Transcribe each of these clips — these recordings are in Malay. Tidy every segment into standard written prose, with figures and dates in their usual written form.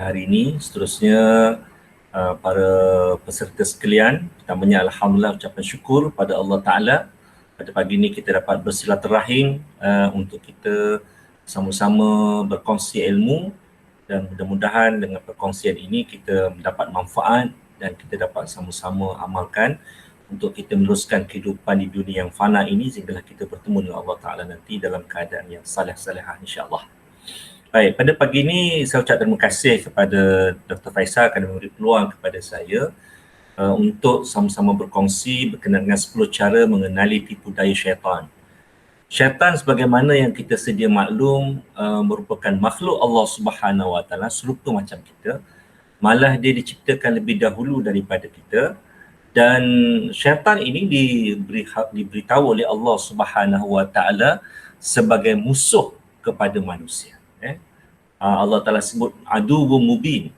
hari ini. Seterusnya para peserta sekalian, pertamanya alhamdulillah ucapan syukur pada Allah Taala pada pagi ini kita dapat bersilaturahim untuk kita sama-sama berkongsi ilmu, dan mudah-mudahan dengan perkongsian ini kita mendapat manfaat dan kita dapat sama-sama amalkan untuk kita meneruskan kehidupan di dunia yang fana ini sehinggalah kita bertemu dengan Allah Taala nanti dalam keadaan yang saleh-salehah insya-Allah. Baik, pada pagi ini saya ucap terima kasih kepada Dr. Faisal kerana memberi peluang kepada saya untuk sama-sama berkongsi berkenaan dengan 10 cara mengenali tipu daya syaitan. Syaitan sebagaimana yang kita sedia maklum merupakan makhluk Allah Subhanahu Wa Taala serupa macam kita. Malah dia diciptakan lebih dahulu daripada kita, dan syaitan ini diberitahu oleh Allah Subhanahu Wa Taala sebagai musuh kepada manusia. Allah Ta'ala sebut aduwwum mubin,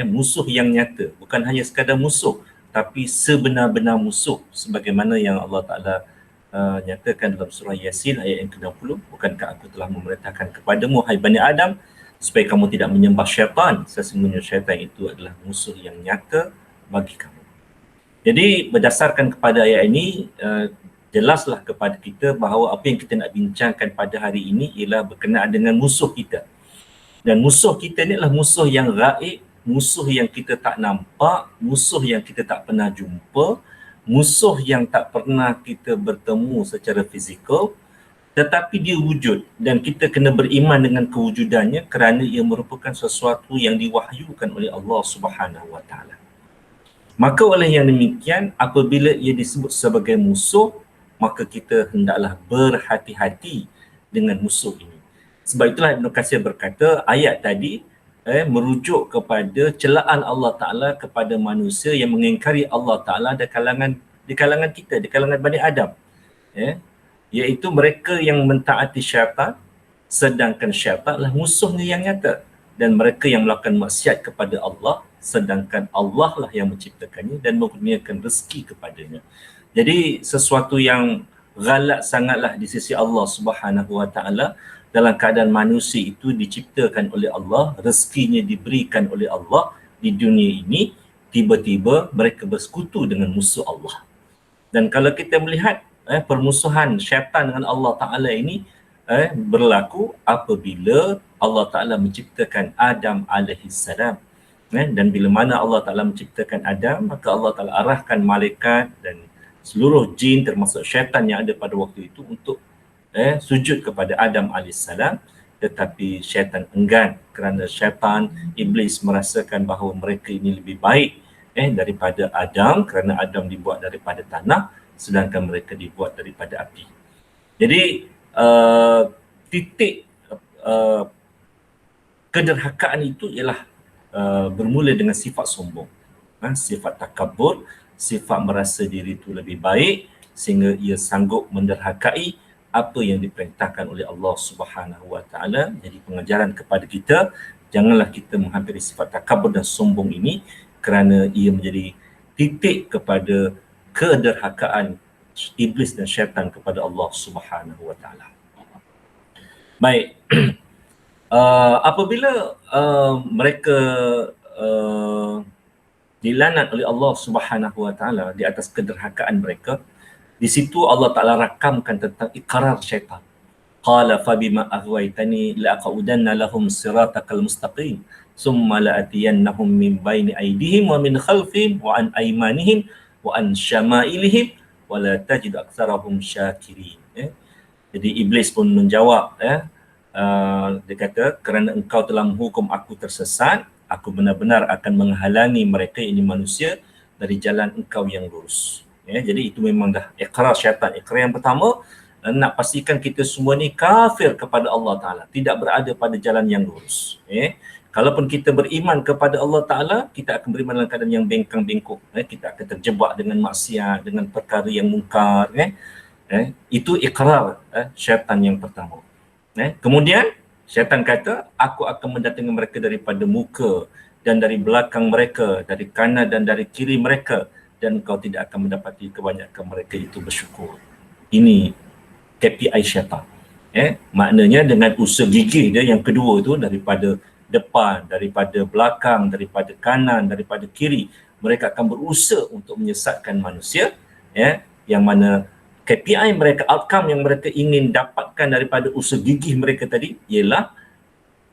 musuh yang nyata, bukan hanya sekadar musuh tapi sebenar-benar musuh sebagaimana yang Allah Ta'ala nyatakan dalam surah Yasin ayat yang ke-60, bukankah aku telah memerintahkan kepadamu hai Bani Adam supaya kamu tidak menyembah syaitan, sesungguhnya syaitan itu adalah musuh yang nyata bagi kamu. Jadi berdasarkan kepada ayat ini jelaslah kepada kita bahawa apa yang kita nak bincangkan pada hari ini ialah berkenaan dengan musuh kita. Dan musuh kita ni adalah musuh yang gaib, musuh yang kita tak nampak, musuh yang kita tak pernah jumpa, musuh yang tak pernah kita bertemu secara fizikal, tetapi dia wujud dan kita kena beriman dengan kewujudannya kerana ia merupakan sesuatu yang diwahyukan oleh Allah Subhanahu Wa Taala. Maka oleh yang demikian, apabila ia disebut sebagai musuh, maka kita hendaklah berhati-hati dengan musuh ini. Sebab itulah Ibn Katsir berkata ayat tadi merujuk kepada celaan Allah Ta'ala kepada manusia yang mengingkari Allah Ta'ala di kalangan kita, di kalangan Bani Adam. Iaitu mereka yang mentaati syaitan, sedangkan syaitan adalah musuhnya yang nyata. Dan mereka yang melakukan maksiat kepada Allah, sedangkan Allah lah yang menciptakannya dan mengurniakan rezeki kepadanya. Jadi sesuatu yang ghalat sangatlah di sisi Allah Subhanahu Wa Ta'ala dalam keadaan manusia itu diciptakan oleh Allah, rezekinya diberikan oleh Allah di dunia ini, tiba-tiba mereka bersekutu dengan musuh Allah. Dan kalau kita melihat permusuhan syaitan dengan Allah Ta'ala ini berlaku apabila Allah Ta'ala menciptakan Adam alaihissalam. Dan bila mana Allah Ta'ala menciptakan Adam, maka Allah Ta'ala arahkan malaikat dan seluruh jin termasuk syaitan yang ada pada waktu itu untuk sujud kepada Adam alaihissalam, tetapi syaitan enggan kerana syaitan, iblis merasakan bahawa mereka ini lebih baik daripada Adam kerana Adam dibuat daripada tanah sedangkan mereka dibuat daripada api. Jadi titik kederhakaan itu ialah bermula dengan sifat sombong, sifat takabur, sifat merasa diri itu lebih baik sehingga ia sanggup menderhakai apa yang diperintahkan oleh Allah Subhanahu Wa Taala. Jadi pengajaran kepada kita, janganlah kita menghampiri sifat takabur dan sombong ini kerana ia menjadi titik kepada kederhakaan iblis dan syaitan kepada Allah Subhanahu Wa Taala. Baik, apabila mereka dilanat oleh Allah Subhanahu Wa Taala di atas kederhakaan mereka, di situ Allah Ta'ala rakamkan tentang ikrar syaitan. Qala fabima aghwaytani la'aqudanna lahum siratakal mustaqim summa la'atiyannahum min baini aydihim wa min khalfihim wa an aymanihim wa an syama'ilihim wa la tajidu aktsarahum syakirin. Jadi iblis pun menjawab, dia kata, kerana engkau telah menghukum aku tersesat, aku benar-benar akan menghalangi mereka ini manusia dari jalan engkau yang lurus. Jadi itu memang dah ikrar syaitan. Ikrar yang pertama, nak pastikan kita semua ni kafir kepada Allah Ta'ala, tidak berada pada jalan yang lurus. Kalaupun kita beriman kepada Allah Ta'ala, kita akan beriman dalam keadaan yang bengkang-bengkok. Kita akan terjebak dengan maksiat, dengan perkara yang mungkar. Itu ikrar syaitan yang pertama. Kemudian syaitan kata, aku akan mendatangi mereka daripada muka dan dari belakang mereka, dari kanan dan dari kiri mereka, dan kau tidak akan mendapati kebanyakan mereka itu bersyukur. Ini KPI syaitan. Maknanya dengan usaha gigih dia yang kedua itu daripada depan, daripada belakang, daripada kanan, daripada kiri. Mereka akan berusaha untuk menyesatkan manusia, ya, yang mana KPI mereka, outcome yang mereka ingin dapatkan daripada usaha gigih mereka tadi ialah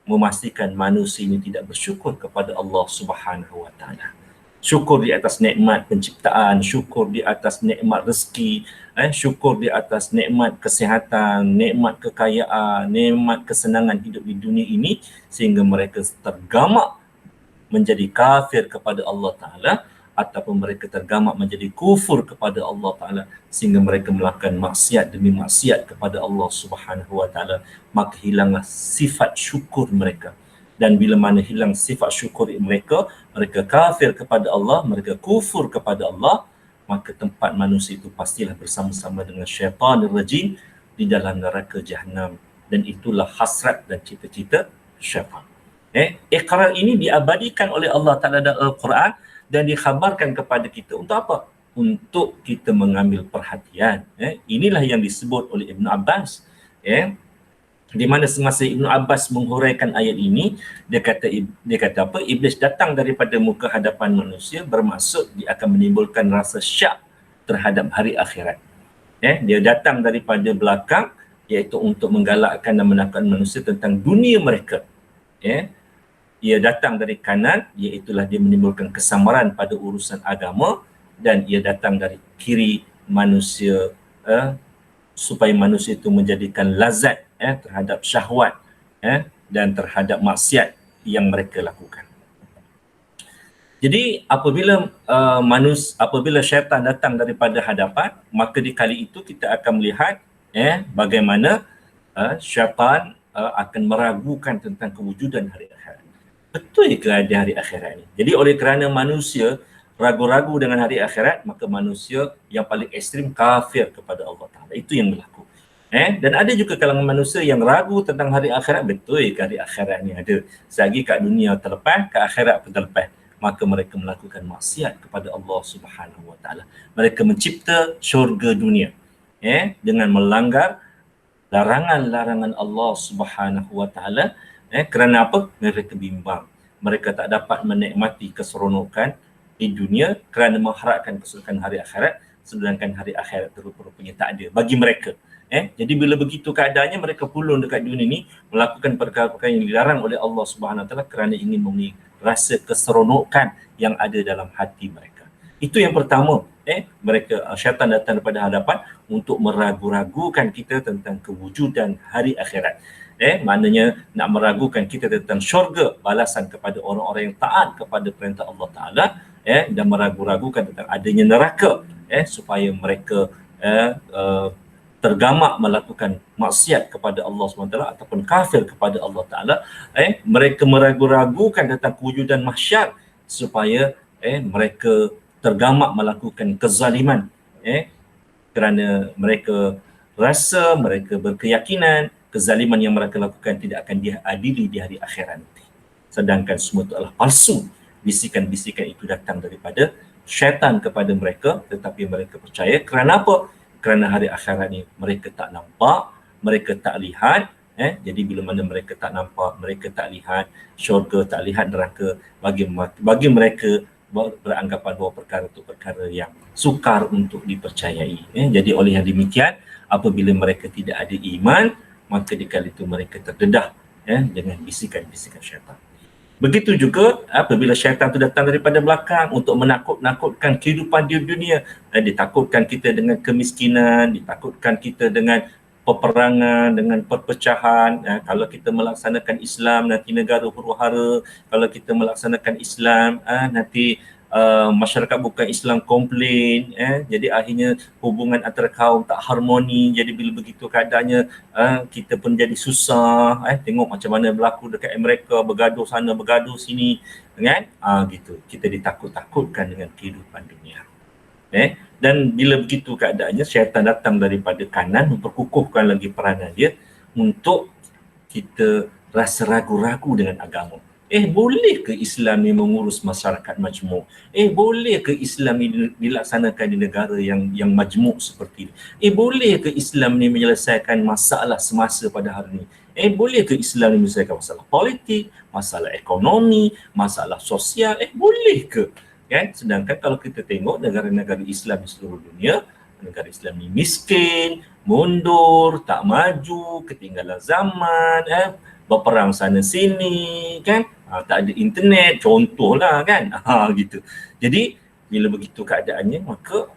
memastikan manusia ini tidak bersyukur kepada Allah Subhanahu Wa Taala. Syukur di atas nikmat penciptaan, syukur di atas nikmat rezeki, syukur di atas nikmat kesihatan, nikmat kekayaan, nikmat kesenangan hidup di dunia ini, sehingga mereka tergamak menjadi kafir kepada Allah Ta'ala, ataupun mereka tergamak menjadi kufur kepada Allah Ta'ala, sehingga mereka melakukan maksiat demi maksiat kepada Allah Subhanahu Wa Ta'ala, maka hilanglah sifat syukur mereka. Dan bila mana hilang sifat syukur mereka, mereka kafir kepada Allah, mereka kufur kepada Allah, maka tempat manusia itu pastilah bersama-sama dengan syaitan rajim di dalam neraka Jahannam. Dan itulah hasrat dan cita-cita syaitan. Iqrar ini diabadikan oleh Allah Ta'ala dalam Al-Quran dan dikhabarkan kepada kita untuk apa? Untuk kita mengambil perhatian. Inilah yang disebut oleh Ibn Abbas. Di mana semasa Ibn Abbas menghuraikan ayat ini, dia kata apa? Iblis datang daripada muka hadapan manusia, bermaksud dia akan menimbulkan rasa syak terhadap hari akhirat. Dia datang daripada belakang, iaitu untuk menggalakkan dan menakutkan manusia tentang dunia mereka. Ia datang dari kanan, iaitulah dia menimbulkan kesamaran pada urusan agama, dan ia datang dari kiri manusia, supaya manusia itu menjadikan lazat terhadap syahwat dan terhadap maksiat yang mereka lakukan. Jadi apabila syaitan datang daripada hadapan, maka di kali itu kita akan melihat bagaimana syaitan akan meragukan tentang kewujudan hari akhirat. Betul ke ada hari akhirat ni? Jadi oleh kerana manusia ragu-ragu dengan hari akhirat, maka manusia yang paling ekstrim kafir kepada Allah Ta'ala. Itu yang berlaku. Dan ada juga kalangan manusia yang ragu tentang hari akhirat. Betul ke hari akhirat ni ada? Selagi kat dunia terlepas, kat akhirat pun terlepas, maka mereka melakukan maksiat kepada Allah Subhanahu Wa Ta'ala. Mereka mencipta syurga dunia dengan melanggar larangan-larangan Allah Subhanahu Wa Ta'ala. Kerana apa? Mereka bimbang. Mereka tak dapat menikmati keseronokan di dunia kerana mengharapkan keseronokan hari akhirat, sedangkan hari akhirat rupanya tak ada bagi mereka. Jadi bila begitu keadaannya, mereka pulung dekat dunia ni melakukan perkara-perkara yang dilarang oleh Allah Subhanahu Wa Taala kerana ingin memenuhi rasa keseronokan yang ada dalam hati mereka. Itu yang pertama. Mereka, syaitan datang daripada hadapan untuk meragu-ragukan kita tentang kewujudan hari akhirat. Maknanya nak meragukan kita tentang syurga, balasan kepada orang-orang yang taat kepada perintah Allah Ta'ala, dan meragu-ragukan tentang adanya neraka, supaya mereka tergamak melakukan maksiat kepada Allah SWT ataupun kafir kepada Allah Ta'ala. Mereka meragu-ragukan tentang kewujudan mahsyar supaya mereka tergamak melakukan kezaliman, kerana mereka rasa, mereka berkeyakinan kezaliman yang mereka lakukan tidak akan diadili di hari akhirat nanti. Sedangkan semua itu adalah palsu. Bisikan-bisikan itu datang daripada syaitan kepada mereka, tetapi mereka percaya. Kerana apa? Kerana hari akhirat ni mereka tak nampak, mereka tak lihat. Jadi bila mana mereka tak nampak, mereka tak lihat syurga, tak lihat neraka, bagi mereka beranggapan bahawa perkara itu perkara yang sukar untuk dipercayai. Jadi oleh yang demikian, apabila mereka tidak ada iman, maka di kali itu mereka terdedah dengan bisikan-bisikan syaitan. Begitu juga apabila syaitan itu datang daripada belakang untuk menakut-nakutkan kehidupan di dunia. Ditakutkan kita dengan kemiskinan, ditakutkan kita dengan peperangan, dengan perpecahan. Kalau kita melaksanakan Islam, nanti negara huru-hara. Kalau kita melaksanakan Islam, nanti masyarakat bukan Islam komplain. Jadi akhirnya hubungan antara kaum tak harmoni. Jadi bila begitu keadaannya, kita pun jadi susah. Tengok macam mana berlaku dekat Amerika, bergaduh sana, bergaduh sini, kan? Gitu. Kita ditakut-takutkan dengan kehidupan dunia. Dan bila begitu keadaannya, syaitan datang daripada kanan memperkukuhkan lagi peranan dia untuk kita rasa ragu-ragu dengan agama. Boleh ke Islam ni mengurus masyarakat majmuk? Boleh ke Islam ni dilaksanakan di negara yang majmuk seperti ini? Boleh ke Islam ni menyelesaikan masalah semasa pada hari ini? Boleh ke Islam ni menyelesaikan masalah politik, masalah ekonomi, masalah sosial? Boleh ke? Kan? Sedangkan kalau kita tengok negara-negara Islam di seluruh dunia, negara Islam ni miskin, mundur, tak maju, ketinggalan zaman, berperang sana sini, kan? Tak ada internet, contohlah kan. Gitu. Jadi bila begitu keadaannya, maka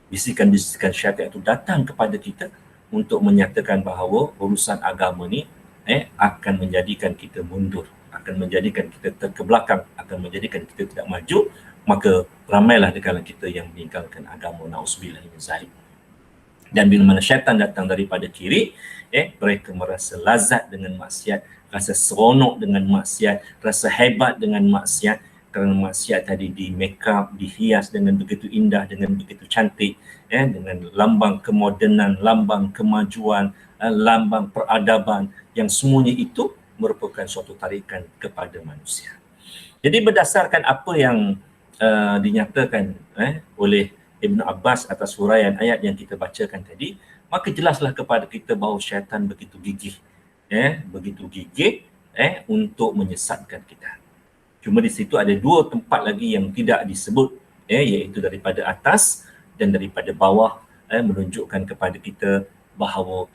bisikan-bisikan syaitan itu datang kepada kita untuk menyatakan bahawa urusan agama ni akan menjadikan kita mundur, akan menjadikan kita terkebelakang, akan menjadikan kita tidak maju. Maka ramailah di kalangan kita yang meninggalkan agama, na'udzubillah min zalik. Dan bila mana syaitan datang daripada kiri, mereka merasa lazat dengan maksiat, rasa seronok dengan maksiat, rasa hebat dengan maksiat, kerana maksiat tadi di make up, dihias dengan begitu indah, dengan begitu cantik, dengan lambang kemodenan, lambang kemajuan, lambang peradaban, yang semuanya itu merupakan suatu tarikan kepada manusia. Jadi berdasarkan apa yang dinyatakan oleh Ibn Abbas atas huraian ayat yang kita bacakan tadi, maka jelaslah kepada kita bahawa syaitan begitu gigih, begitu gigih untuk menyesatkan kita. Cuma di situ ada dua tempat lagi yang tidak disebut, iaitu daripada atas dan daripada bawah, menunjukkan kepada kita bahawa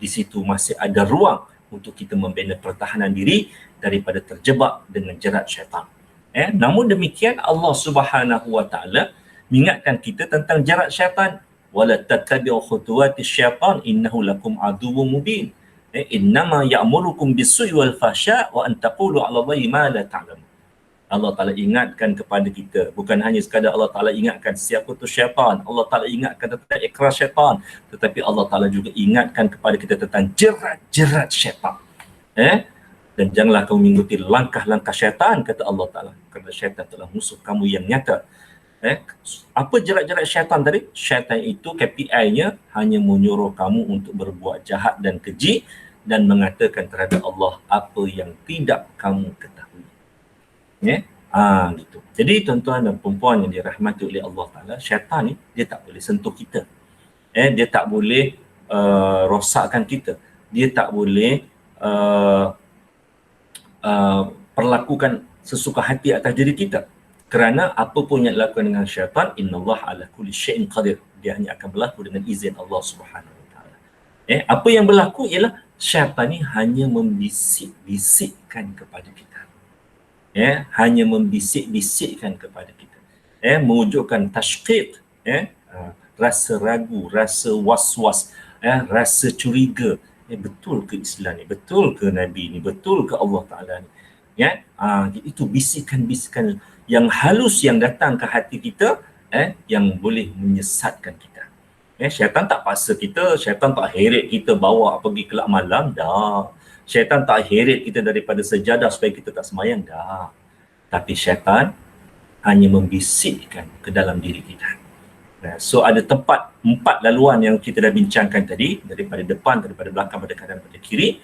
di situ masih ada ruang untuk kita membina pertahanan diri daripada terjebak dengan jerat syaitan. Namun demikian Allah Subhanahu wa taala mengingatkan kita tentang jerat syaitan. Wala tattabi'u khutuwatis syaitan innahu lakum aduwwum mubin. Innama ya'murukum bis-su'i wal fahsya' wa an taqulu 'ala Allahi ma la ta'lamun. Allah Ta'ala ingatkan kepada kita, bukan hanya sekadar Allah Ta'ala ingatkan siapa tu syaitan, Allah Ta'ala ingatkan tentang ikrar syaitan, tetapi Allah Ta'ala juga ingatkan kepada kita tentang jerat-jerat syaitan. Dan janganlah kamu mengikuti langkah-langkah syaitan, kata Allah Ta'ala, kerana syaitan telah musuh kamu yang nyata. Apa jerat-jerat syaitan tadi? Syaitan itu KPI-nya hanya menyuruh kamu untuk berbuat jahat dan keji dan mengatakan terhadap Allah apa yang tidak kamu ketahui. Gitu. Jadi tuan-tuan dan puan-puan yang dirahmati oleh Allah Ta'ala, syaitan ni dia tak boleh sentuh kita. Dia tak boleh rosakkan kita. Dia tak boleh perlakukan sesuka hati atas diri kita. Kerana apa pun yang dilakukan dengan syaitan, innallaha ala kulli syai'in qadir. Dia hanya akan berlaku dengan izin Allah Subhanahu Wa Ta'ala. Apa yang berlaku ialah syaitan ni hanya membisik-bisikkan kepada kita. Hanya membisik-bisikkan kepada kita. Mewujudkan tashqiq, rasa ragu, rasa was-was, rasa curiga. Betul ke Islam ni? Betul ke Nabi ni? Betul ke Allah Ta'ala ni? Itu bisikan-bisikan yang halus yang datang ke hati kita, yang boleh menyesatkan kita. Syaitan tak paksa kita, syaitan tak heret kita bawa pergi kelab malam, dah. Syaitan tak heret kita daripada sejadah supaya kita tak semayang, dah. Tapi syaitan hanya membisikkan ke dalam diri kita. So ada 4 laluan yang kita dah bincangkan tadi, daripada depan, daripada belakang, daripada kanan, daripada kiri.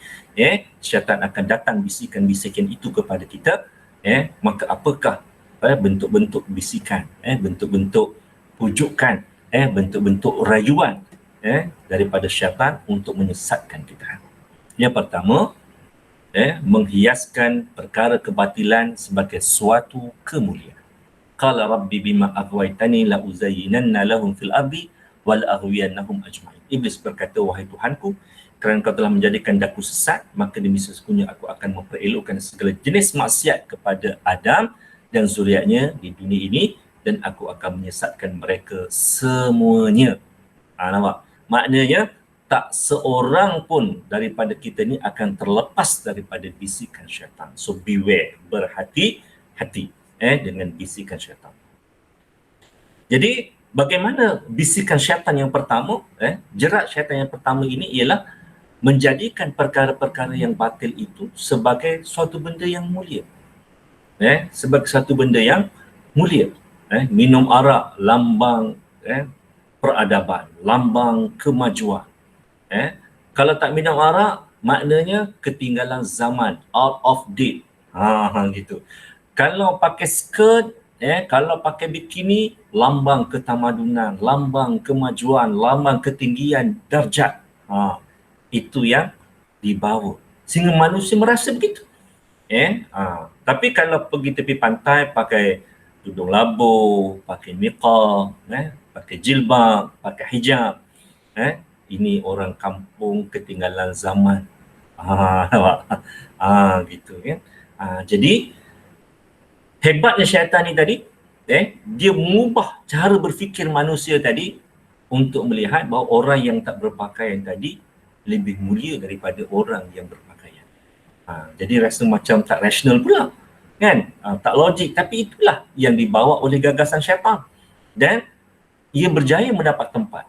Syaitan akan datang bisikan-bisikan itu kepada kita. Maka apakah bentuk-bentuk bisikan, bentuk-bentuk pujukan, bentuk-bentuk rayuan daripada syaitan untuk menyesatkan kita? Yang pertama, menghiaskan perkara kebatilan sebagai suatu kemuliaan. Qala rabbi bima aghwaytani la uzayyinanna lahum fil ardi wal aghwiyannahum ajma'in. Iblis berkata, wahai Tuhanku, kerana kau telah menjadikan daku sesat, maka demi sesungguhnya aku akan memperelokkan segala jenis maksiat kepada Adam dan zuriatnya di dunia ini, dan aku akan menyesatkan mereka semuanya. Nampak? Maknanya tak seorang pun daripada kita ni akan terlepas daripada bisikan syaitan. So beware, berhati-hati dengan bisikan syaitan. Jadi bagaimana bisikan syaitan yang pertama, jerat syaitan yang pertama ini ialah menjadikan perkara-perkara yang batil itu sebagai suatu benda yang mulia. Sebagai satu benda yang mulia. Minum arak, lambang peradaban, lambang kemajuan. Kalau tak minum arak, maknanya ketinggalan zaman, out of date. Gitu. Kalau pakai skirt, kalau pakai bikini, lambang ketamadunan, lambang kemajuan, lambang ketinggian darjat. Itu yang dibawa. sehingga manusia merasa begitu. Tapi kalau pergi tepi pantai pakai tudung labu, pakai niqab, pakai jilbab, pakai hijab, ini orang kampung ketinggalan zaman. Nampak? Gitu kan. Jadi hebatnya syaitan ni tadi, dia mengubah cara berfikir manusia tadi untuk melihat bahawa orang yang tak berpakaian tadi lebih mulia daripada orang yang berpakaian. Jadi rasa macam tak rasional pula, kan? Tak logik, tapi itulah yang dibawa oleh gagasan syaitan. Dan ia berjaya mendapat tempat.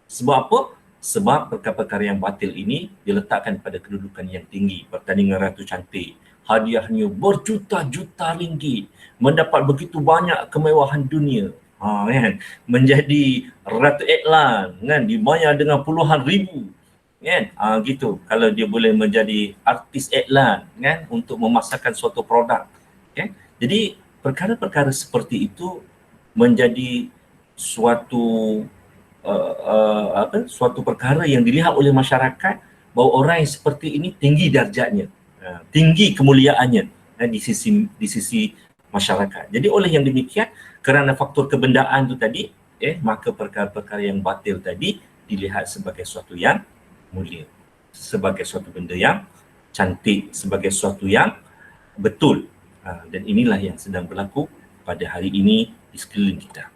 Sebab apa? Sebab perkara-perkara yang batil ini diletakkan pada kedudukan yang tinggi. Pertandingan Ratu Cantik, hadiahnya berjuta-juta ringgit, mendapat begitu banyak kemewahan dunia, kan? Menjadi ratu iklan, kan? Dibayar dengan puluhan ribu, kan? Gitu. Kalau dia boleh menjadi artis iklan, kan? Untuk memasarkan suatu produk, kan? Jadi perkara-perkara seperti itu menjadi suatu suatu perkara yang dilihat oleh masyarakat bahawa orang yang seperti ini tinggi darjatnya, tinggi kemuliaannya di sisi masyarakat. Jadi oleh yang demikian, kerana faktor kebendaan itu tadi, maka perkara-perkara yang batil tadi dilihat sebagai suatu yang mulia, sebagai suatu benda yang cantik, sebagai suatu yang betul. Dan inilah yang sedang berlaku pada hari ini di sekeliling kita.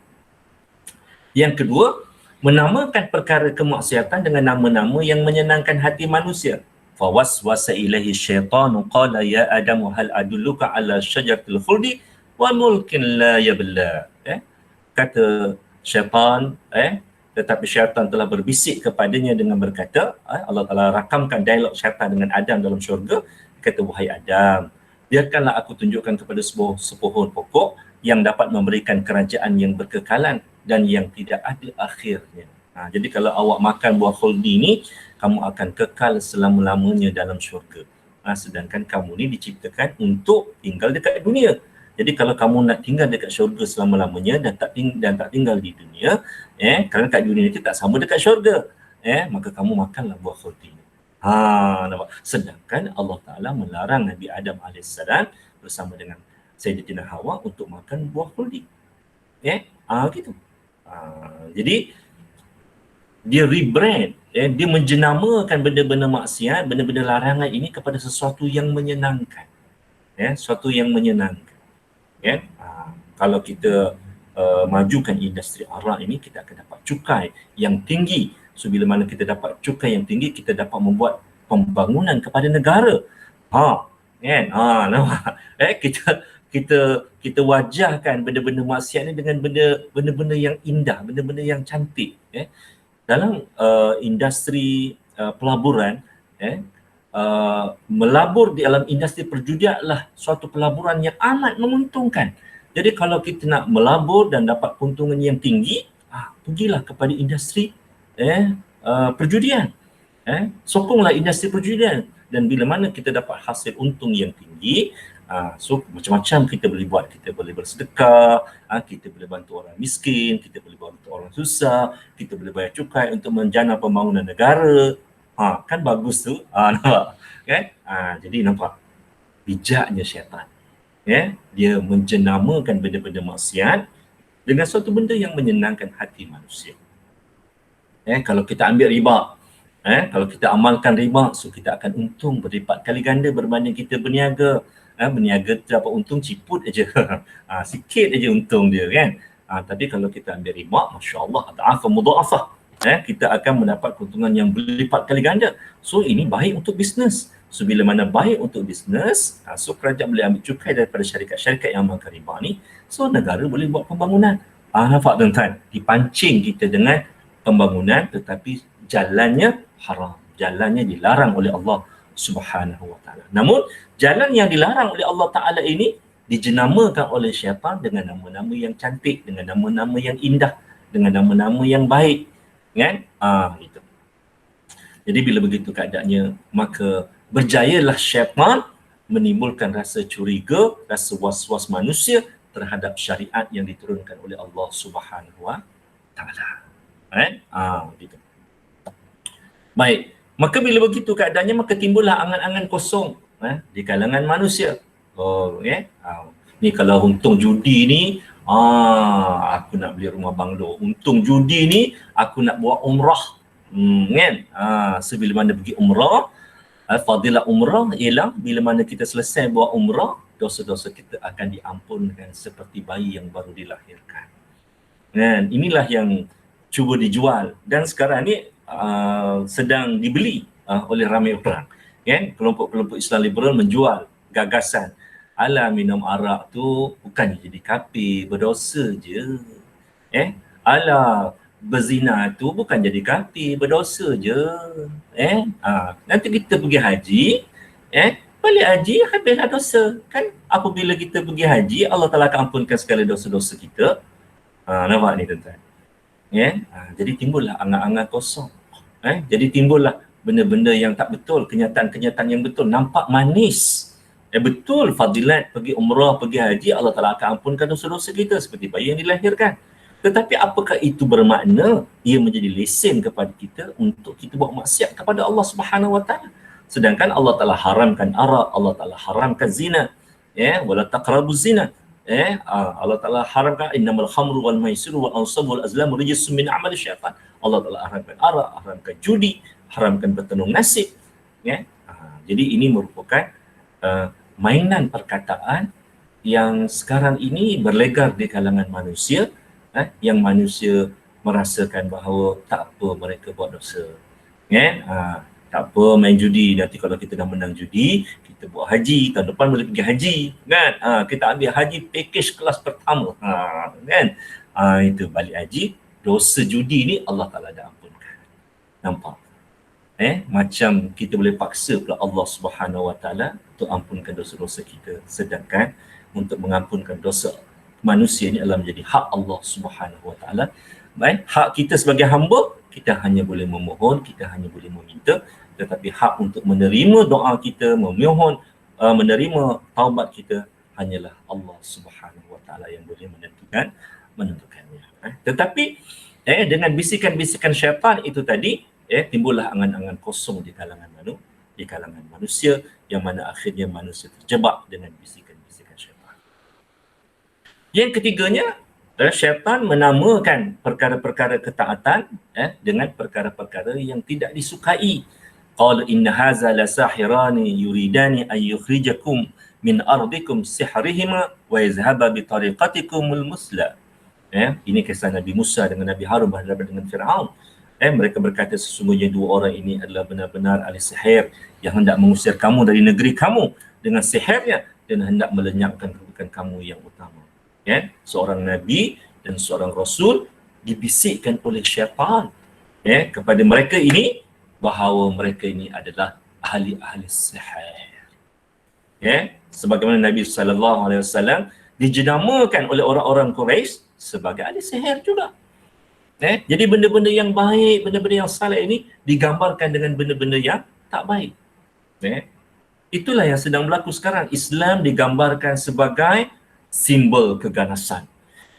Yang kedua, menamakan perkara kemaksiatan dengan nama-nama yang menyenangkan hati manusia. Fawaswasa ilaihi syaitanu qala ya Adamu hal adulluka ala syajaratil khuldi wa mulkin la yabla. Kata syaitan, tetapi syaitan telah berbisik kepadanya dengan berkata, Allah Ta'ala rakamkan dialog syaitan dengan Adam dalam syurga, kata, wahai Adam, biarkanlah aku tunjukkan kepada sebuah pokok yang dapat memberikan kerajaan yang berkekalan dan yang tidak ada akhirnya. Jadi kalau awak makan buah khuldi ni, kamu akan kekal selama-lamanya dalam syurga. Sedangkan kamu ni diciptakan untuk tinggal dekat dunia. Jadi kalau kamu nak tinggal dekat syurga selama-lamanya dan tak tinggal di dunia, kerana kat dunia itu tak sama dekat syurga, maka kamu makanlah buah khuldi. Nampak? Sedangkan Allah Ta'ala melarang Nabi Adam AS bersama dengan Sayyidatina Hawa untuk makan buah khuldi. Gitu. Jadi dia rebrand, dia menjenamakan benda-benda maksiat, benda-benda larangan ini kepada sesuatu yang menyenangkan. Sesuatu yang menyenangkan. Kalau kita majukan industri arak ini, kita akan dapat cukai yang tinggi. So bila mana kita dapat cukai yang tinggi, kita dapat membuat pembangunan kepada negara. Nampak? Kita wajahkan benda-benda maksiat ni dengan benda-benda yang indah, benda-benda yang cantik. Dalam industri pelaburan, melabur di dalam industri perjudianlah suatu pelaburan yang amat menguntungkan. Jadi kalau kita nak melabur dan dapat keuntungan yang tinggi, pergilah kepada industri perjudian. Sokonglah industri perjudian, dan bila mana kita dapat hasil untung yang tinggi, so macam-macam kita boleh buat. Kita boleh bersedekah, kita boleh bantu orang miskin, kita boleh bantu orang susah, kita boleh bayar cukai untuk menjana pembangunan negara. Kan bagus tu. Nampak? Kan? Jadi nampak bijaknya syaitan. Dia menjenamakan benda-benda maksiat dengan suatu benda yang menyenangkan hati manusia. Kalau kita ambil riba, kalau kita amalkan riba, so kita akan untung berlipat kali ganda berbanding kita berniaga. Berniaga dapat untung ciput aja. Sikit aja untung dia, kan. Tapi kalau kita ambil riba, masya-Allah, ad'afa mudha'afah. Kita akan mendapat keuntungan yang berlipat kali ganda. So ini baik untuk bisnes. So bila mana baik untuk bisnes, so kerajaan boleh ambil cukai daripada syarikat-syarikat yang makan riba ni. So negara boleh buat pembangunan. Nampak tuan-tuan? Dipancing kita dengan pembangunan, tetapi jalannya haram. Jalannya dilarang oleh Allah Subhanahu wa ta'ala. Namun jalan yang dilarang oleh Allah Ta'ala ini dijenamakan oleh syaitan dengan nama-nama yang cantik, dengan nama-nama yang indah, dengan nama-nama yang baik, kan? Itu. Jadi bila begitu keadaannya, maka berjayalah syaitan menimbulkan rasa curiga, rasa was-was manusia terhadap syariat yang diturunkan oleh Allah Subhanahu wa ta'ala. Gitu. Baik, Maka bila begitu keadaannya, maka timbullah angan-angan kosong di kalangan manusia. Ni kalau untung judi ni, aku nak beli rumah banglo. Untung judi ni, aku nak buat umrah. Kan? Sebila mana pergi umrah, fadilah umrah ialah bila mana kita selesai buat umrah, dosa-dosa kita akan diampunkan seperti bayi yang baru dilahirkan. Kan? Inilah yang cuba dijual dan sekarang ni sedang dibeli oleh ramai orang. Kan? Kelompok-kelompok Islam liberal menjual gagasan, alah minum arak tu bukannya jadi kafir, berdosa je. Alah berzina tu bukan jadi kafir, berdosa je. Nanti kita pergi haji, balik haji habislah dosa. Kan apabila kita pergi haji, Allah Taala akan ampunkan segala dosa-dosa kita. Nampak ni tuan-tuan. Jadi timbullah angan-angan kosong. Jadi timbullah benda-benda yang tak betul, kenyataan-kenyataan yang betul nampak manis. Betul fadilat pergi umrah, pergi haji, Allah Taala akan ampunkan dosa-dosa kita seperti bayi yang dilahirkan. Tetapi apakah itu bermakna ia menjadi lesen kepada kita untuk kita buat maksiat kepada Allah Subhanahu Wa Taala? Sedangkan Allah Taala haramkan arak, Allah Taala haramkan zina. Wala taqrabuz zina. Allah Taala haramkan innamal khamru wal maisiru wal ansabu wal azlamu rijsun min amali syaitan. Allah Taala haramkan arak, haramkan judi, haramkan bertenung nasib. Jadi ini merupakan mainan perkataan yang sekarang ini berlegar di kalangan manusia, yang manusia merasakan bahawa tak apa mereka buat dosa. Tak apa main judi, nanti kalau kita dah menang judi, kita buat haji, tahun depan boleh pergi haji, kan? Kita ambil haji package kelas pertama, kan? Itu balik haji, dosa judi ni Allah Taala dah ampunkan. Nampak? Macam kita boleh paksa pula Allah Subhanahu Wa Taala untuk ampunkan dosa-dosa kita, sedangkan untuk mengampunkan dosa manusia ni adalah menjadi hak Allah Subhanahu Wa Taala. Baik, hak kita sebagai hamba, kita hanya boleh memohon, kita hanya boleh meminta, tetapi hak untuk menerima doa kita, memohon, menerima taubat kita hanyalah Allah Subhanahu Wa Taala yang boleh menentukannya. Tetapi dengan bisikan-bisikan syaitan itu tadi, timbullah angan-angan kosong di kalangan manusia, yang mana akhirnya manusia terjebak dengan bisikan-bisikan syaitan. Yang ketiganya, syaitan menamakan perkara-perkara ketaatan dengan perkara-perkara yang tidak disukai. Qala inna hadza la sahirani yuridani an yukhrijakum min ardikum sihrihima wa yazhaba bi tariqatikumul musla. Ini kisah Nabi Musa dengan Nabi Harun berhadapan dengan Firaun. Mereka berkata sesungguhnya dua orang ini adalah benar-benar ahli sihir yang hendak mengusir kamu dari negeri kamu dengan sihirnya dan hendak melenyapkan kedudukan kamu yang utama. Seorang Nabi dan seorang Rasul dibisikkan oleh syaitan kepada mereka ini bahawa mereka ini adalah ahli-ahli sihir. Sebagaimana Nabi SAW dijenamakan oleh orang-orang Quraisy sebagai ahli sihir juga. Jadi benda-benda yang baik, benda-benda yang saleh ini digambarkan dengan benda-benda yang tak baik. Itulah yang sedang berlaku sekarang. Islam digambarkan sebagai simbol keganasan.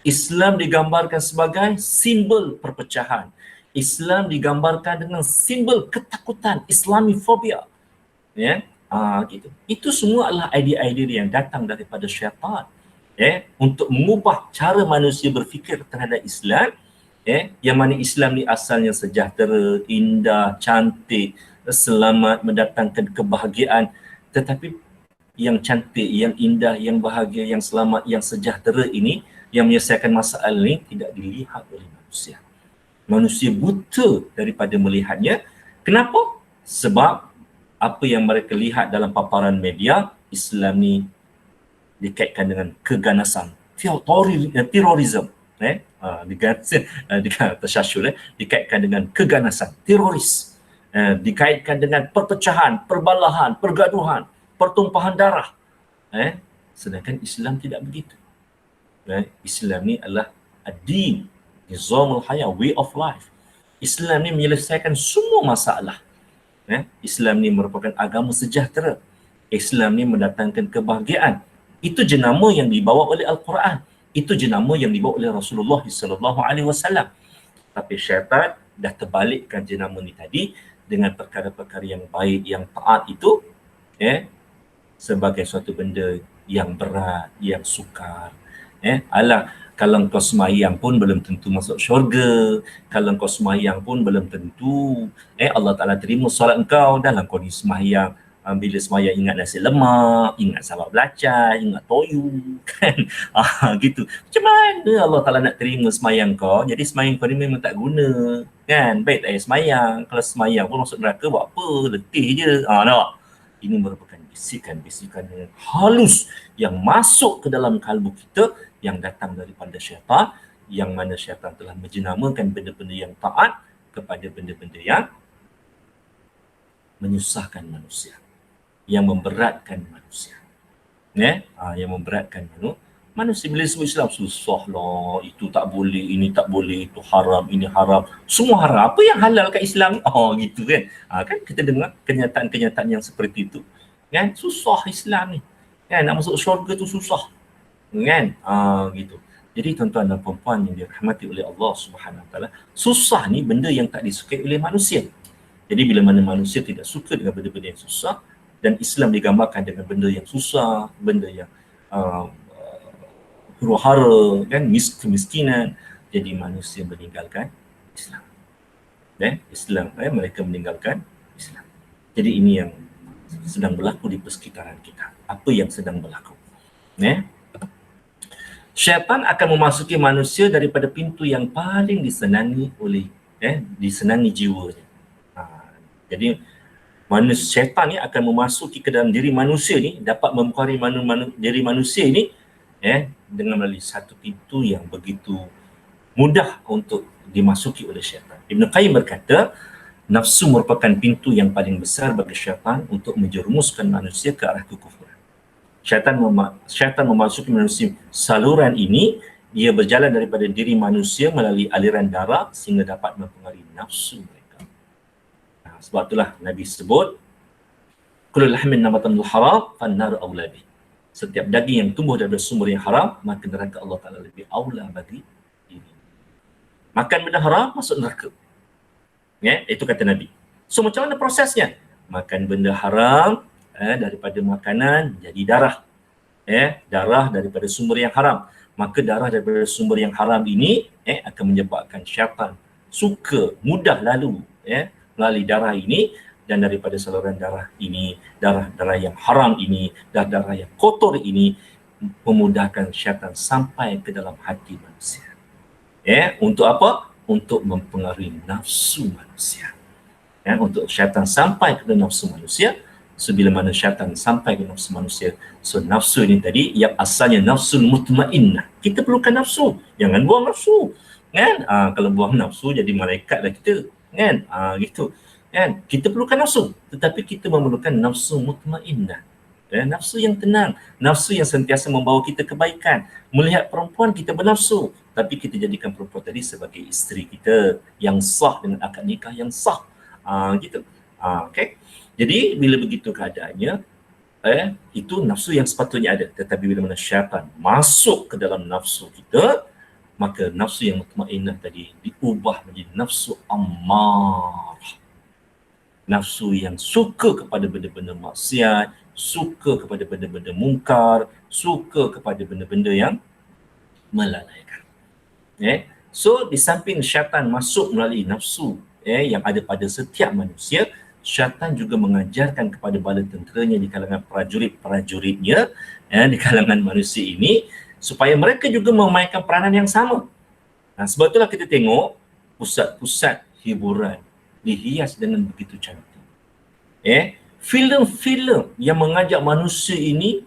Islam digambarkan sebagai simbol perpecahan. Islam digambarkan dengan simbol ketakutan, Islamifobia. Gitu. Itu semua adalah idea-idea yang datang daripada syaitan. Untuk mengubah cara manusia berfikir terhadap Islam. Yang mana Islam ni asalnya sejahtera, indah, cantik, selamat, mendatangkan kebahagiaan. Tetapi yang cantik, yang indah, yang bahagia, yang selamat, yang sejahtera ini, yang menyelesaikan masalah ini tidak dilihat oleh manusia. Manusia buta daripada melihatnya. Kenapa? Sebab apa yang mereka lihat dalam paparan media, Islam ni dikaitkan dengan keganasan, terorisme. Dikaitkan dengan keganasan, teroris, dikaitkan dengan perpecahan, perbalahan, pergaduhan, pertumpahan darah. Sedangkan Islam tidak begitu. Islam ni adalah ad-din, nizamul haya, way of life. Islam ni menyelesaikan semua masalah. Islam ni merupakan agama sejahtera. Islam ni mendatangkan kebahagiaan. Itu jenama yang dibawa oleh Al-Quran. Itu jenama yang dibawa oleh Rasulullah SAW. Tapi syaitan dah terbalikkan jenama ni tadi. dengan perkara-perkara yang baik, yang taat itu sebagai suatu benda yang berat, yang sukar. Alah, kalau kau semayang pun belum tentu masuk syurga. Kalau kau semayang pun belum tentu Allah Ta'ala terima solat engkau dalam kau ni semayang. Bila semayang ingat nasi lemak, ingat sahabat belacan, ingat toyu, kan? Gitu. Macam mana Allah Ta'ala nak terima semayang kau? Jadi semayang kau ni memang tak guna, kan? Baik tak payah semayang. Kalau semayang pun masuk neraka buat apa? Letih je. Nampak? Ini merupakan bisikan-bisikan yang halus yang masuk ke dalam kalbu kita, yang datang daripada syaitan, yang mana syaitan telah menjenamakan benda-benda yang taat kepada benda-benda yang menyusahkan manusia, yang memberatkan manusia. Yang memberatkan manusia. Bila sebut Islam, susah lah, itu tak boleh, ini tak boleh, itu haram, ini haram, semua haram. Apa yang halal kat Islam? Gitu kan. Kan kita dengar kenyataan-kenyataan yang seperti itu. Kan susah Islam ni. Kan nak masuk syurga tu susah. Kan? Gitu. Jadi tuan-tuan dan puan-puan yang dirahmati oleh Allah Subhanahu Wa Taala, susah ni benda yang tak disukai oleh manusia. Jadi bila mana manusia tidak suka dengan benda-benda yang susah, dan Islam digambarkan dengan benda yang susah, benda yang huru-hara, kan, kemiskinan, jadi manusia meninggalkan Islam. Islam, mereka meninggalkan Islam. Jadi ini yang sedang berlaku di persekitaran kita. Apa yang sedang berlaku? Syaitan akan memasuki manusia daripada pintu yang paling disenangi oleh disenangi jiwanya. Jadi syaitan ni akan memasuki ke dalam diri manusia ni, dapat mempengaruhi diri manusia ni dengan melalui satu pintu yang begitu mudah untuk dimasuki oleh syaitan. Ibn Qayyim berkata, nafsu merupakan pintu yang paling besar bagi syaitan untuk menjerumuskan manusia ke arah kekufuran. Syaitan memasuki manusia. Saluran ini, dia berjalan daripada diri manusia melalui aliran darah sehingga dapat mempengaruhi nafsu mereka. Sebab itulah Nabi sebut, kullu lahmin nabatanul haram fannar aula bih. Setiap daging yang tumbuh dari sumber yang haram, maka neraka Allah Ta'ala lebih aula bagi ini. Makan benda haram, masuk neraka. Itu kata Nabi. So macam mana prosesnya? Makan benda haram daripada makanan jadi darah. Darah daripada sumber yang haram. Maka darah daripada sumber yang haram ini akan menyebabkan syaitan suka, mudah lalu melalui darah ini, dan daripada saluran darah ini, darah-darah yang haram ini, darah-darah yang kotor ini memudahkan syaitan sampai ke dalam hati manusia. Untuk apa? Untuk mempengaruhi nafsu manusia. Untuk syaitan sampai ke nafsu manusia. So bila mana syaitan sampai ke nafsu manusia, so nafsu ini tadi yang asalnya nafsul mutmainnah. Kita perlukan nafsu, jangan buang nafsu. Kan? Kalau buang nafsu jadi malaikatlah kita. Kan? Gitu. Kan? Kita perlukan nafsu, tetapi kita memerlukan nafsu mutmainnah. Nafsu yang tenang, nafsu yang sentiasa membawa kita kebaikan. Melihat perempuan kita bernafsu, tapi kita jadikan perempuan tadi sebagai isteri kita yang sah dengan akad nikah yang sah. Gitu. Okay. Jadi bila begitu keadaannya, itu nafsu yang sepatutnya ada. Tetapi bila mana syaitan masuk ke dalam nafsu kita, maka nafsu yang mutmainnah tadi diubah menjadi nafsu ammarah. Nafsu yang suka kepada benda-benda maksiat, suka kepada benda-benda mungkar, suka kepada benda-benda yang melalaikan. So di samping syaitan masuk melalui nafsu yang ada pada setiap manusia, syaitan juga mengajarkan kepada bala tenteranya di kalangan prajurit-prajuritnya di kalangan manusia ini, supaya mereka juga memainkan peranan yang sama. Sebab itulah kita tengok pusat-pusat hiburan dihias dengan begitu cantik. Filem-filem yang mengajak manusia ini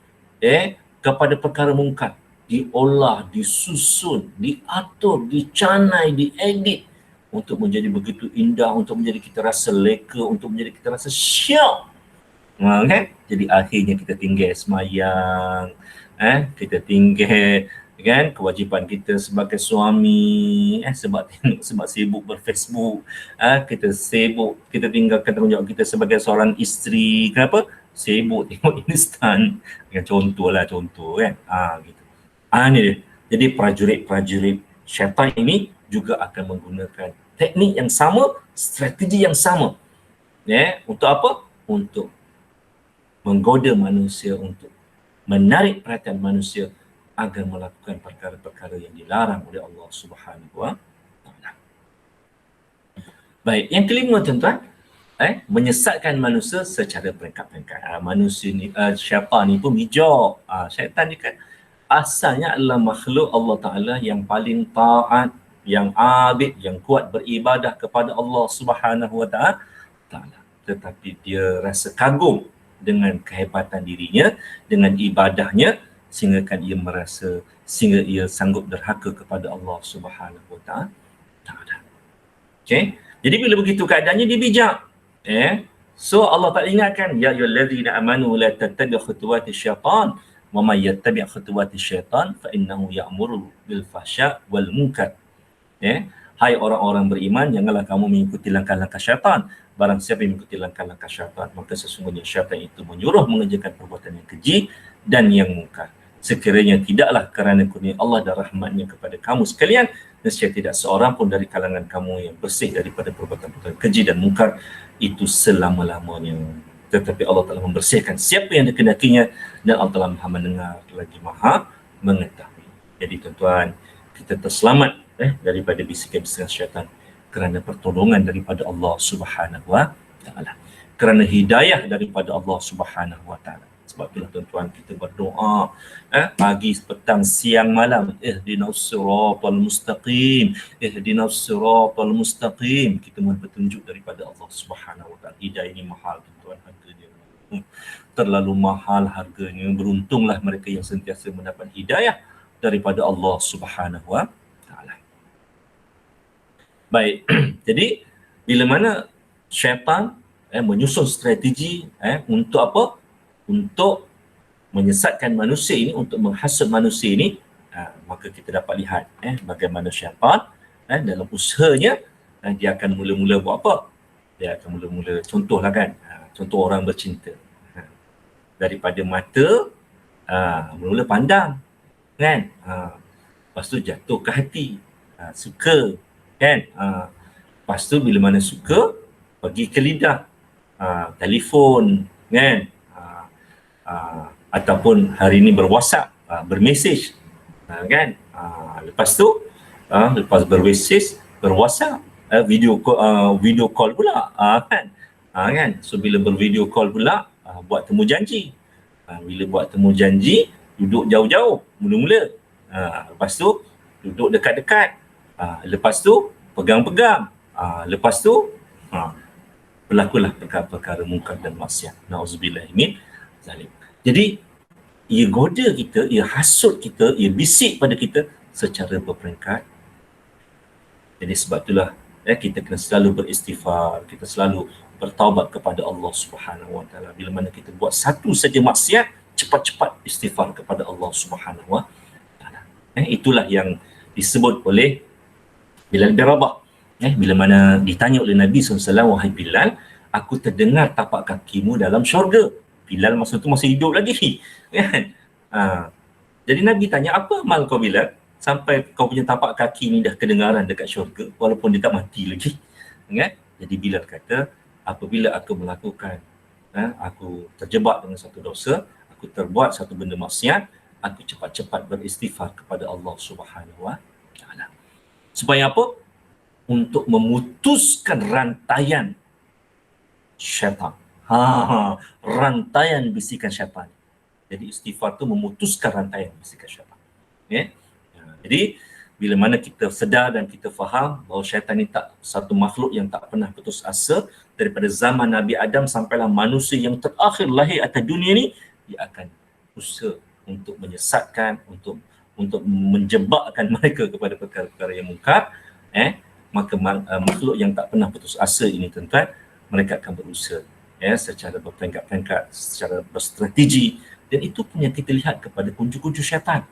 kepada perkara mungkar diolah, disusun, diatur, dicanai, diedit untuk menjadi begitu indah, untuk menjadi kita rasa leka, untuk menjadi kita rasa syok. Kan? Jadi akhirnya kita tinggal semayang, kita tinggal kan kewajipan kita sebagai suami, sebab sibuk berFacebook, kita tinggalkan tanggungjawab kita sebagai seorang isteri. Kenapa? Sibuk tengok instan. Contoh kan. Gitu. Ni dia. Jadi prajurit-prajurit syaitan ini juga akan menggunakan teknik yang sama, strategi yang sama Untuk apa? Untuk menggoda manusia, untuk menarik perhatian manusia agar melakukan perkara-perkara yang dilarang oleh Allah Subhanahu wa taala. Baik, yang kelima tuan-tuan, menyesatkan manusia secara peringkat-peringkat. Manusia ni, syaitan ni pun bijak. Syaitan ni kan asalnya adalah makhluk Allah Ta'ala yang paling taat, yang abid, yang kuat beribadah kepada Allah Subhanahu Wa Ta'ala. Tetapi dia rasa kagum dengan kehebatan dirinya, dengan ibadahnya, sehingga kan sehingga ia sanggup derhaka kepada Allah Subhanahu Wa Ta'ala. Okay? Jadi bila begitu keadaannya dia bijak. So Allah Ta'ala ingatkan, ya ayyuhallazina amanu la tattabi'u khutuwati syaitan wa may yattabi' khutuwati syaitan fa innahu ya'muru bil fahsya' wal munkar. Hai orang-orang beriman, janganlah kamu mengikuti langkah-langkah syaitan. Barang siapa yang mengikuti langkah-langkah syaitan, maka sesungguhnya syaitan itu menyuruh mengerjakan perbuatan yang keji dan yang munkar. Sekiranya tidaklah kerana kurnia Allah dan rahmatnya kepada kamu sekalian, nescaya tidak seorang pun dari kalangan kamu yang bersih daripada perbuatan-perbuatan keji dan munkar itu selama-lamanya. Tetapi Allah telah membersihkan siapa yang dikehendakinya dan Allah telah Maha mendengar lagi Maha mengetahui. Jadi tuan-tuan, kita terselamat daripada bisikan-bisikan syaitan kerana pertolongan daripada Allah Subhanahu wa taala. Kerana hidayah daripada Allah Subhanahu wa taala. Sebab itulah tuan-tuan kita berdoa pagi, petang, siang, malam, ihdinas siratal mustaqim, ihdinas siratal mustaqim. Kita mohon petunjuk daripada Allah Subhanahu wa taala. Hidayah ini mahal tuan-tuan, harganya terlalu mahal harganya. Beruntunglah mereka yang sentiasa mendapat hidayah daripada Allah Subhanahu wa taala. Baik. Jadi bila mana syaitan menyusun strategi untuk apa? Untuk menyesatkan manusia ini, untuk menghasut manusia ini, maka kita dapat lihat bagaimana syaitan dalam usahanya dia akan mula-mula buat apa? Dia akan mula-mula, contohlah kan, contoh orang bercinta. Daripada mata, mula-mula pandang, kan? Lepas tu jatuh ke hati, suka, kan? Lepas tu bila mana suka, pergi ke lidah, telefon, kan? Ataupun hari ini berwhatsapp, bermesej, kan? Lepas tu lepas berwhatsapp, video call pula, kan? So bila bervideo call pula, buat temu janji. Bila buat temu janji, duduk jauh-jauh mula-mula. Lepas tu duduk dekat-dekat. Lepas tu pegang-pegang. Lepas tu berlakulah perkara-perkara mungkar dan maksiat. Nauzubillah min zalim. Jadi ia goda kita, ia hasut kita, ia bisik pada kita secara berperingkat. Jadi sebab itulah kita kena selalu beristighfar, kita selalu bertaubat kepada Allah Subhanahu wa taala. Bila mana kita buat satu saja maksiat, cepat-cepat istighfar kepada Allah Subhanahu wa taala. Itulah yang disebut oleh Bilal bin Rabah. Bila mana ditanya oleh Nabi SAW, wahai Bilal, aku terdengar tapak kakimu dalam syurga. Bilal masa tu masih hidup lagi. Jadi Nabi tanya, apa amal kau Bilal sampai kau punya tapak kaki ni dah kedengaran dekat syurga walaupun dia tak mati lagi. Jadi Bilal kata, apabila aku melakukan, aku terjebak dengan satu dosa, aku terbuat satu benda maksiat, aku cepat-cepat beristighfar kepada Allah Subhanahu wa taala. Supaya apa? Untuk memutuskan rantaian syaitan. Rantaian bisikan syaitan. Jadi istighfar tu memutuskan rantaian bisikan syaitan. Jadi bila mana kita sedar dan kita faham bahawa syaitan ni satu makhluk yang tak pernah putus asa, daripada zaman Nabi Adam sampailah manusia yang terakhir lahir atas dunia ni, dia akan usaha untuk menyesatkan, untuk menjebakkan mereka kepada perkara-perkara yang mungkar. Maka makhluk yang tak pernah putus asa ini tuan-tuan, mereka akan berusaha secara berperingkat-peringkat, secara berstrategi, dan itu pun yang kita lihat kepada kuncu-kuncu syaitan.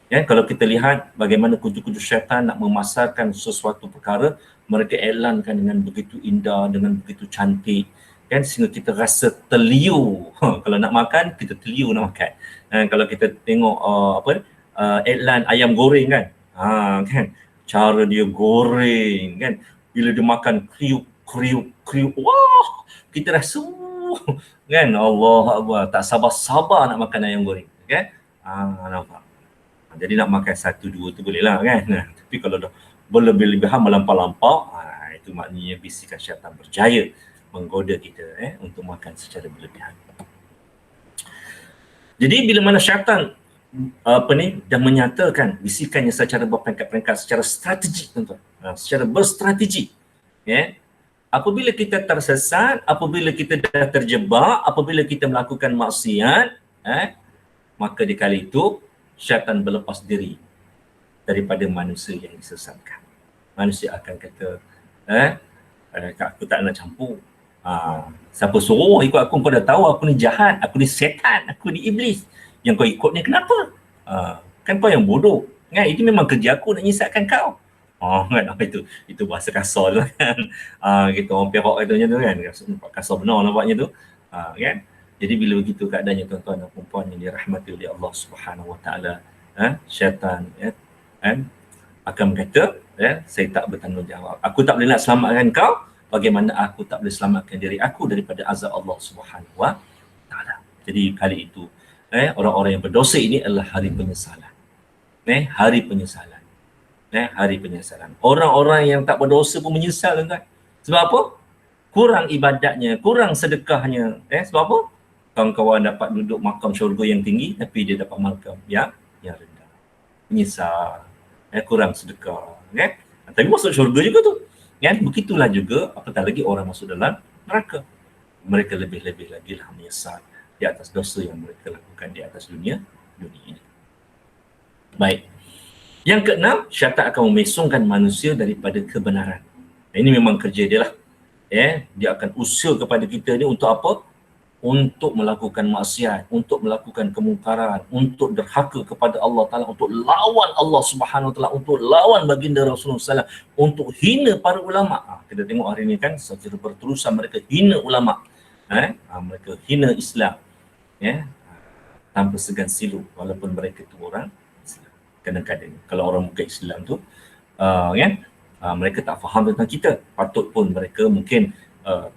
Kalau kita lihat bagaimana kuncu-kuncu syaitan nak memasarkan sesuatu perkara, mereka elankan dengan begitu indah, dengan begitu cantik, sehingga kita rasa terliur. Kalau nak makan, kita terliur nak makan. Kalau kita tengok iklan ayam goreng kan, cara dia goreng kan, bila dia makan kriuk kriuk, wah, kita rasa kan, Allah Akbar, tak sabar-sabar nak makan ayam goreng, kan? Nampak. Jadi nak makan satu dua tu boleh lah kan. Tapi kalau dah berlebih-lebihan melampau-lampau, itu maknanya bisikan syaitan berjaya menggoda kita untuk makan secara berlebihan. Jadi bila mana syaitan dah menyatakan bisikannya secara berperingkat-peringkat, secara strategik tuan-tuan, secara berstrategi, apabila kita tersesat, apabila kita dah terjebak, apabila kita melakukan maksiat, maka di kali itu syaitan berlepas diri daripada manusia yang disesatkan. Manusia akan kata, aku tak nak campur. Siapa suruh ikut aku? Kau dah tahu aku ni jahat, aku ni setan, aku ni iblis. Yang kau ikut ni kenapa? Kan kau yang bodoh. Kan? Itu memang kerja aku nak nyesatkan kau. Kan? Itu bahasa kasar lah kan. Gitu orang Perak katanya tu kan. Kasar benar nampaknya tu. Kan? Jadi bila begitu keadaannya tuan-tuan dan puan-puan yang dirahmati oleh Allah Subhanahu Wa Taala, syaitan akan berkata, saya tak bertanggungjawab. Aku tak boleh nak selamatkan kau, bagaimana aku tak boleh selamatkan diri aku daripada azab Allah Subhanahu Wa Taala. Jadi kali itu orang-orang yang berdosa ini adalah hari penyesalan. Hari penyesalan. Hari penyesalan. Orang-orang yang tak berdosa pun menyesal tuan. Sebab apa? Kurang ibadatnya, kurang sedekahnya. Sebab apa? Kawan-kawan dapat duduk makam syurga yang tinggi tapi dia dapat makam yang rendah. Menyesal. Kurang sedekah. Tapi masuk syurga juga tu. Begitulah juga apatah lagi orang masuk dalam neraka. Mereka lebih-lebih lagi lah menyesal di atas dosa yang mereka lakukan di atas dunia ini. Baik. Yang keenam, syaitan akan memesongkan manusia daripada kebenaran. Ini memang kerja dia lah. Dia akan usil kepada kita ni untuk apa? Untuk melakukan maksiat, untuk melakukan kemungkaran, untuk derhaka kepada Allah Ta'ala, untuk lawan Allah Subhanahu Wa Ta'ala, untuk lawan baginda Rasulullah SAW, untuk hina para ulama'. Kita tengok hari ni kan secara berterusan mereka hina ulama'. Mereka hina Islam. Tanpa segan silu, walaupun mereka tu orang Islam. Kadang-kadang kalau orang bukan Islam tu mereka tak faham tentang kita, patut pun mereka mungkin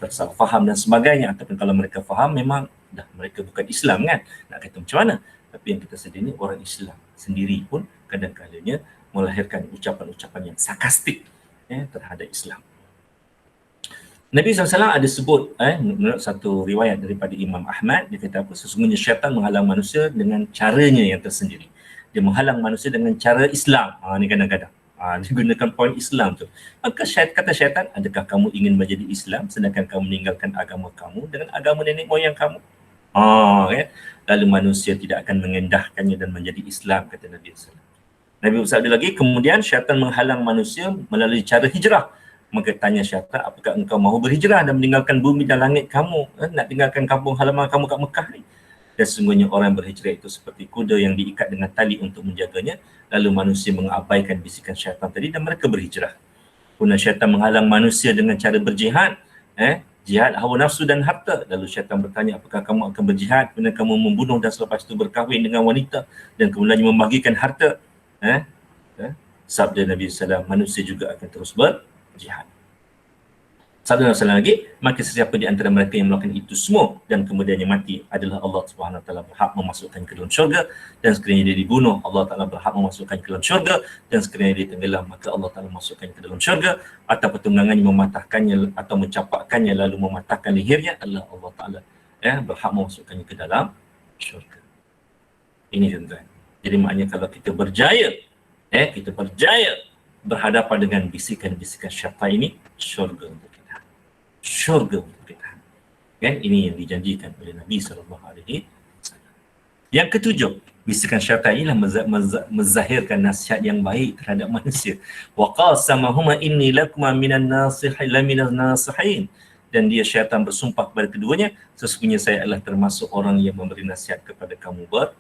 tersalah faham dan sebagainya, ataupun kalau mereka faham memang dah mereka bukan Islam kan, nak kata macam mana. Tapi yang kita sedih ni orang Islam sendiri pun kadang-kadangnya melahirkan ucapan-ucapan yang sarkastik terhadap Islam. Nabi SAW ada sebut menurut satu riwayat daripada Imam Ahmad, dia kata apa? Sesungguhnya syaitan menghalang manusia dengan caranya yang tersendiri. Dia menghalang manusia dengan cara Islam. Ni kadang-kadang dia gunakan poin Islam tu. Maka kata syaitan, adakah kamu ingin menjadi Islam sedangkan kamu meninggalkan agama kamu dengan agama nenek moyang kamu? Lalu manusia tidak akan mengendahkannya dan menjadi Islam, kata Nabi SAW. Nabi bersabda lagi, kemudian syaitan menghalang manusia melalui cara hijrah. Maka tanya syaitan, apakah engkau mahu berhijrah dan meninggalkan bumi dan langit kamu? Nak tinggalkan kampung halaman kamu kat Mekah ni? Dan sesungguhnya orang berhijrah itu seperti kuda yang diikat dengan tali untuk menjaganya. Lalu manusia mengabaikan bisikan syaitan tadi dan mereka berhijrah. Kemudian syaitan menghalang manusia dengan cara berjihad. Jihad hawa nafsu dan harta. Lalu syaitan bertanya, apakah kamu akan berjihad? Kemudian kamu membunuh dan selepas itu berkahwin dengan wanita dan kemudian membagikan harta. Sabda Nabi SAW, manusia juga akan terus berjihad. Sabda Nabi SAW lagi, maka sesiapa di antara mereka yang melakukan itu semua dan kemudiannya mati adalah Allah Subhanahu Wa Taala berhak memasukkan ke dalam syurga, dan sekiranya dia dibunuh Allah Taala berhak memasukkan ke dalam syurga, dan sekiranya dia tenggelam maka Allah Taala masukkan ke dalam syurga, atau pertunggangannya mematahkannya atau mencapakkannya lalu mematahkan lehernya adalah Allah Taala berhak memasukkannya ke dalam syurga. Ini tuan-tuan. Jadi maknanya kalau kita berjaya berhadapan dengan bisikan-bisikan syaitan ini, syurga untuk kita. Syurga untuk kita. Ini yang dijanjikan oleh Nabi SAW. Yang ketujuh, bisikan syaitan inilah menzahirkan nasihat yang baik terhadap manusia. Wa qasamahuma inni lakuma minan nasihin. Dan dia syaitan bersumpah kepada keduanya, sesungguhnya saya adalah termasuk orang yang memberi nasihat kepada kamu berdua.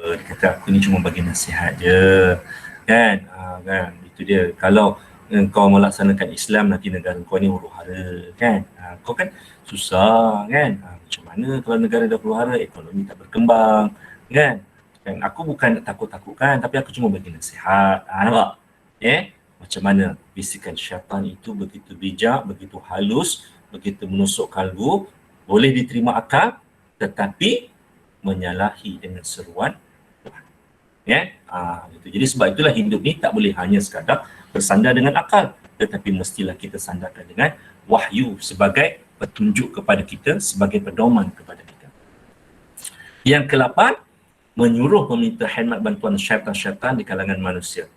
Dia kata, aku ni cuma bagi nasihat je. Kan? Itu dia. Kalau kau melaksanakan Islam, nanti negara kau ni huru-hara, kan? Kau kan susah, kan? Macam mana kalau negara dah huru-hara, ekonomi tak berkembang, kan? Aku bukan nak takut-takutkan, tapi aku cuma bagi nasihat. Nampak? macam mana bisikan syaitan itu begitu bijak, begitu halus, begitu menusuk kalbu, boleh diterima akal tetapi menyalahi dengan seruan Tuhan. Gitu. Jadi sebab itulah hidup ni tak boleh hanya sekadar bersandar dengan akal, tetapi mestilah kita sandarkan dengan wahyu sebagai petunjuk kepada kita, sebagai pedoman kepada kita. Yang ke-8, menyuruh meminta khidmat bantuan syaitan-syaitan di kalangan manusia.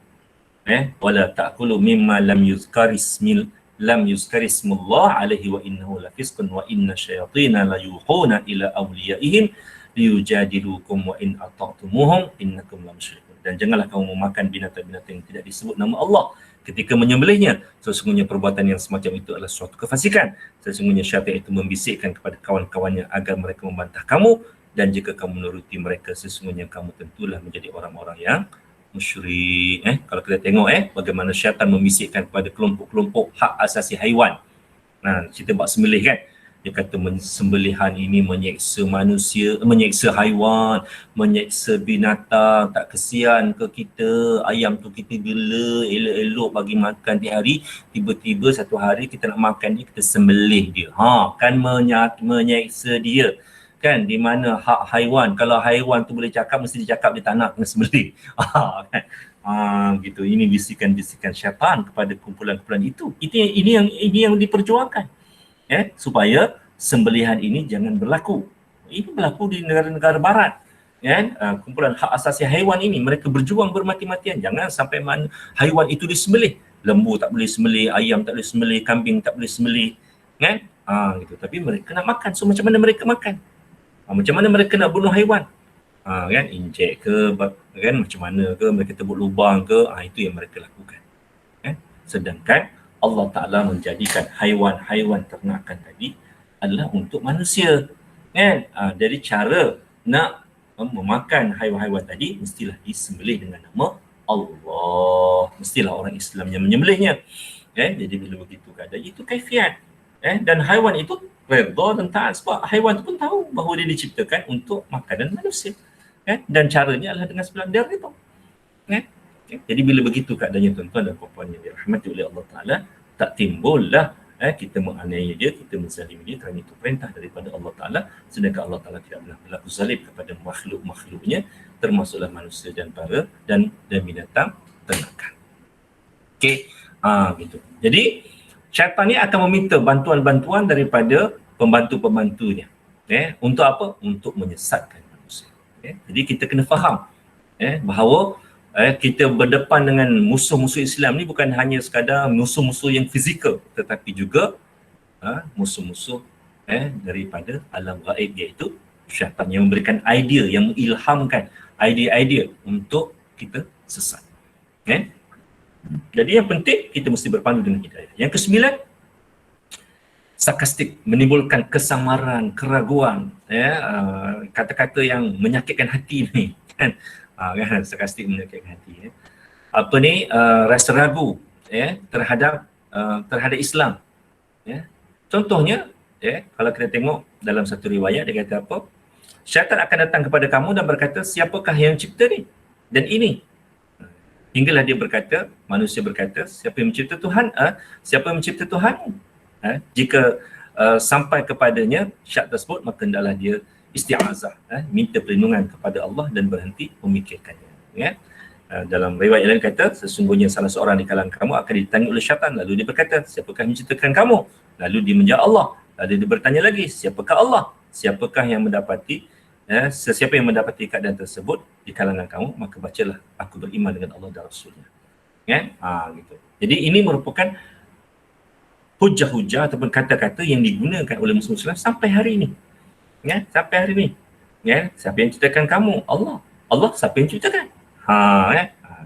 Wala ta'kulu mimma lam yuzkarismullah alaihi wa innahu lafisqun wa inna syayatina la yuhuna ila awliyaihim liyujadilukum wa in ata'tumuhum innakum la musyrikun. Dan janganlah kamu memakan binatang-binatang yang tidak disebut nama Allah ketika menyembelihnya. Sesungguhnya perbuatan yang semacam itu adalah suatu kefasikan. Sesungguhnya syaitan itu membisikkan kepada kawan-kawannya agar mereka membantah kamu, dan jika kamu menuruti mereka, sesungguhnya kamu tentulah menjadi orang-orang yang musyrik. Kalau kita tengok bagaimana syaitan membisikkan kepada kelompok-kelompok hak asasi haiwan. Kita buat sembelih kan. Dia kata sembelihan ini menyeksa manusia, menyeksa haiwan, menyeksa binatang, tak kesian ke kita. Ayam tu kita bela, elok-elok bagi makan tiap hari, tiba-tiba satu hari kita nak makan dia, kita sembelih dia. Kan menyeksa dia. Kan, di mana hak haiwan, kalau haiwan tu boleh cakap, mesti dia cakap dia tak nak kena sembelih. Kan? Gitu. Ini bisikan-bisikan syaitan kepada kumpulan-kumpulan itu. Ini yang diperjuangkan. Supaya sembelihan ini jangan berlaku. Ini berlaku di negara-negara barat. Kumpulan hak asasi haiwan ini, mereka berjuang bermati-matian. Jangan sampai haiwan itu disembelih. Lembu tak boleh sembelih, ayam tak boleh sembelih, kambing tak boleh sembelih. Gitu. Tapi mereka nak makan. So macam mana mereka makan? Macam mana mereka nak bunuh haiwan? Injek ke, kan, macam mana ke, mereka tebuk lubang ke, itu yang mereka lakukan. Sedangkan Allah Ta'ala menjadikan haiwan-haiwan ternakan tadi adalah untuk manusia. Dari cara nak memakan haiwan-haiwan tadi, mestilah disembelih dengan nama Allah. Mestilah orang Islam yang menyembelihnya. Jadi bila begitu keadaan, itu kaifiat. Dan haiwan itu redha dan taat sebab haiwan itu pun tahu bahawa dia diciptakan untuk makanan manusia. Dan caranya adalah dengan sebelah itu. Jadi bila begitu keadaannya tuan-tuan dan puan-puan yang dirahmati oleh Allah Ta'ala, tak timbullah kita menganiaya dia, kita menzalimi dia, kerana itu perintah daripada Allah Ta'ala, sedangkan Allah Ta'ala tidak pernah berlaku zalim kepada makhluk-makhluknya, termasuklah manusia dan binatang ternakan. Gitu. Jadi syaitan ni akan meminta bantuan-bantuan daripada pembantu-pembantunya. Untuk apa? Untuk menyesatkan manusia. Jadi kita kena faham bahawa kita berdepan dengan musuh-musuh Islam ni bukan hanya sekadar musuh-musuh yang fizikal, tetapi juga musuh-musuh daripada alam gaib, iaitu syaitan yang memberikan idea, yang mengilhamkan idea-idea untuk kita sesat. Jadi yang penting kita mesti berpandu dengan hidayah. Yang ke-9, sarkastik, menimbulkan kesamaran, keraguan, kata-kata yang menyakitkan hati ni, kan? Sarkastik menyakitkan hati. Rasa ragu terhadap Islam. Contohnya, kalau kita tengok dalam satu riwayat, dia kata apa? Syaitan akan datang kepada kamu dan berkata, siapakah yang cipta ni dan ini? Hinggalah dia berkata, manusia berkata, siapa yang mencipta Tuhan? Siapa yang mencipta Tuhan? Jika sampai kepadanya syak tersebut, maka hendaklah dia isti'azah, minta perlindungan kepada Allah dan berhenti memikirkannya. Dalam riwayat lain kata, sesungguhnya salah seorang di kalangan kamu akan ditanya oleh syaitan, lalu dia berkata, siapakah yang menciptakan kamu? Lalu dia menjawab Allah. Lalu dia bertanya lagi, siapakah Allah? Siapakah yang mendapati sesiapa yang mendapati keadaan tersebut di kalangan kamu, maka bacalah, aku beriman dengan Allah dan Rasulnya. Gitu. Jadi ini merupakan hujah-hujah ataupun kata-kata yang digunakan oleh Muslim sampai hari ini. Sampai hari ini. Siapa yang ciptakan kamu? Allah. Allah siapa yang ciptakan?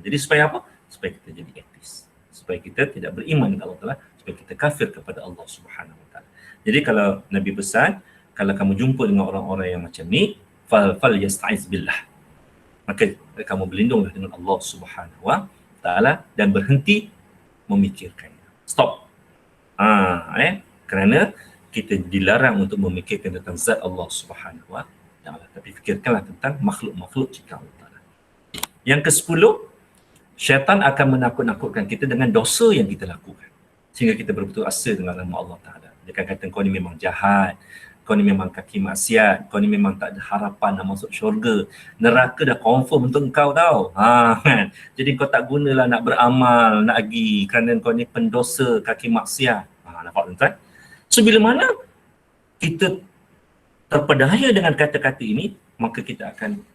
Jadi supaya apa? Supaya kita jadi ateis. Supaya kita tidak beriman kepada Allah Ta'ala, supaya kita kafir kepada Allah Subhanahu Wa Ta'ala. Jadi kalau Nabi pesan, kalau kamu jumpa dengan orang-orang yang macam ni, fal yasta'iz billah. Maka kamu berlindunglah dengan Allah Subhanahu Wa Ta'ala dan berhenti memikirkannya. Stop. Kerana kita dilarang untuk memikirkan tentang zat Allah Subhanahu Wa Ta'ala, tapi fikirkanlah tentang makhluk-makhluk ciptaan Allah Ta'ala. Yang ke-10, Syaitan akan menakut-nakutkan kita dengan dosa yang kita lakukan. Sehingga kita berputus asa dengan nama Allah Ta'ala. Dia akan kata, kau ni memang jahat, kau ni memang kaki maksiat, kau ni memang tak ada harapan nak masuk syurga. Neraka dah confirm untuk kau tau. Kan? Jadi kau tak gunalah nak beramal, nak pergi kerana kau ni pendosa, kaki maksiat. Nampak tuan-tuan? So bila mana kita terpedaya dengan kata-kata ini, maka kita akan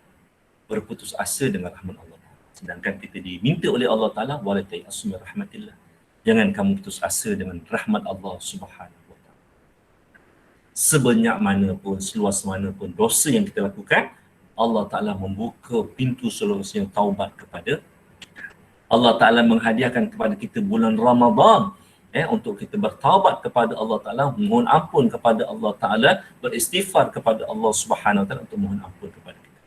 berputus asa dengan rahmat Allah. Sedangkan kita diminta oleh Allah Ta'ala, wala tayasu min rahmatillah. Jangan kamu putus asa dengan rahmat Allah Subhanahu wa Ta'ala. Sebanyak mana pun, seluas mana pun dosa yang kita lakukan, Allah Ta'ala membuka pintu seluruhnya taubat kepada kita. Allah Ta'ala menghadiahkan kepada kita bulan Ramadan untuk kita bertaubat kepada Allah Ta'ala, mohon ampun kepada Allah Ta'ala, beristighfar kepada Allah Subhanahu wa Ta'ala untuk mohon ampun kepada kita.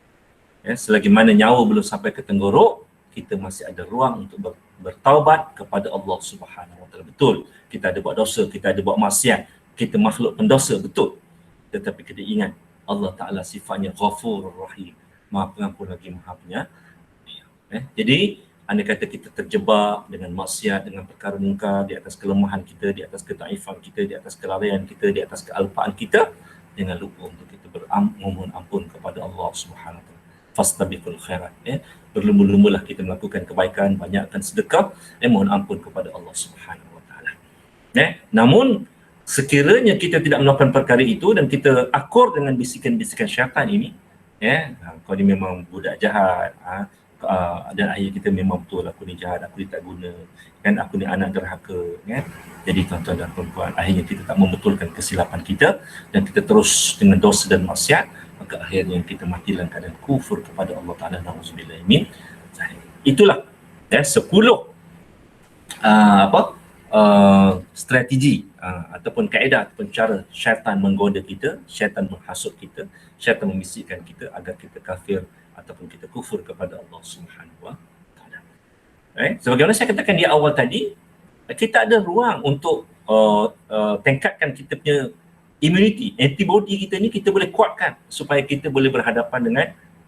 Selagi mana nyawa belum sampai ke tenggorok, kita masih ada ruang untuk bertaubat kepada Allah Subhanahu wa Ta'ala. Betul, kita ada buat dosa, kita ada buat maksiat, kita makhluk pendosa, betul. Tetapi kita ingat Allah Ta'ala sifatnya Ghafurur Rahim, Maha Pengampun lagi Maha Penyayang. Jadi andai kata kita terjebak dengan maksiat, dengan perkara mungkar, di atas kelemahan kita, di atas ketaifan kita, di atas kelalaian kita, di atas kealpaan kita, jangan lupa untuk kita memohon ampun kepada Allah Subhanahu wa Ta'ala. Fastabiqul khairat. Berlumba-lumbalah kita melakukan kebaikan, banyakkan sedekah, mohon ampun kepada Allah Subhanahu wa Ta'ala. Namun sekiranya kita tidak melakukan perkara itu dan kita akur dengan bisikan-bisikan syaitan ini, kau ni memang budak jahat, dan ayat kita memang betul, aku ni jahat, aku ni tak guna, kan, aku ni anak derhaka, kan. Jadi tuan-tuan dan puan-puan, akhirnya kita tak membetulkan kesilapan kita dan kita terus dengan dosa dan maksiat, maka akhirnya kita mati dalam keadaan kufur kepada Allah Ta'ala. Na'udzubillah min zalik. Itulah 10 strategi ataupun kaedah ataupun cara syaitan menggoda kita, syaitan menghasut kita, syaitan membisikkan kita agar kita kafir ataupun kita kufur kepada Allah Subhanahu wa Ta'ala. Sebagaimana saya katakan di awal tadi, kita ada ruang untuk tingkatkan kita punya immunity, antibody kita ni kita boleh kuatkan supaya kita boleh berhadapan dengan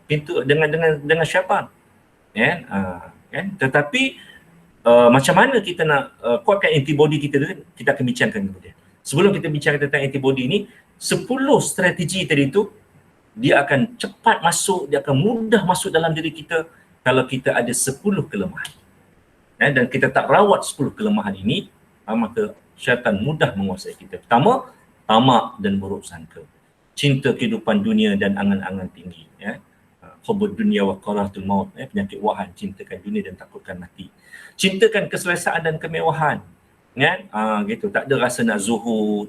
pintu dengan syaitan. Tetapi macam mana kita nak kuatkan antibody kita tu, kita akan bincangkan kemudian. Sebelum kita bincang tentang antibody ni, 10 strategi tadi tu dia akan cepat masuk, dia akan mudah masuk dalam diri kita kalau kita ada 10 kelemahan. Dan kita tak rawat 10 kelemahan ini, maka syaitan mudah menguasai kita. Pertama, tamak dan buruk sangka, cinta kehidupan dunia dan angan-angan tinggi, hubud dunia wa karahatul maut, penyakit wahan, cintakan dunia dan takutkan mati, cintakan keselesaan dan kemewahan, gitu, tak ada rasa nak zuhud,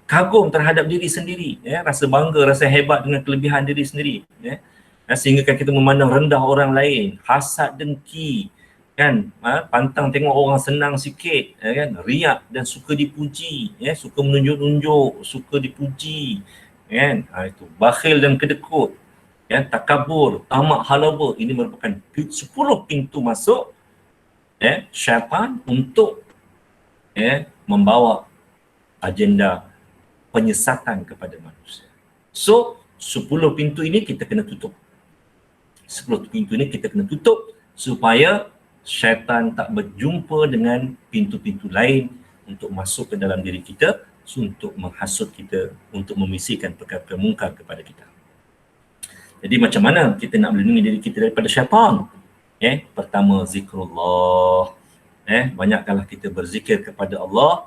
kagum terhadap diri sendiri, rasa bangga, rasa hebat dengan kelebihan diri sendiri, sehingga kita memandang rendah orang lain, hasad, dengki, kan, pantang tengok orang senang sikit, kan, riak dan suka dipuji, suka menunjuk-nunjuk, suka dipuji, kan, itu bakhil dan kedekut, takabur, tamak, halaba. Ini merupakan 10 pintu masuk syaitan untuk membawa agenda penyesatan kepada manusia. So 10 pintu ini kita kena tutup. 10 pintu ini kita kena tutup supaya syaitan tak berjumpa dengan pintu-pintu lain untuk masuk ke dalam diri kita, untuk menghasut kita, untuk membisikkan perkara mungkar kepada kita. Jadi macam mana kita nak melindungi diri kita daripada syaitan? Pertama, zikrullah. Banyakkanlah kita berzikir kepada Allah.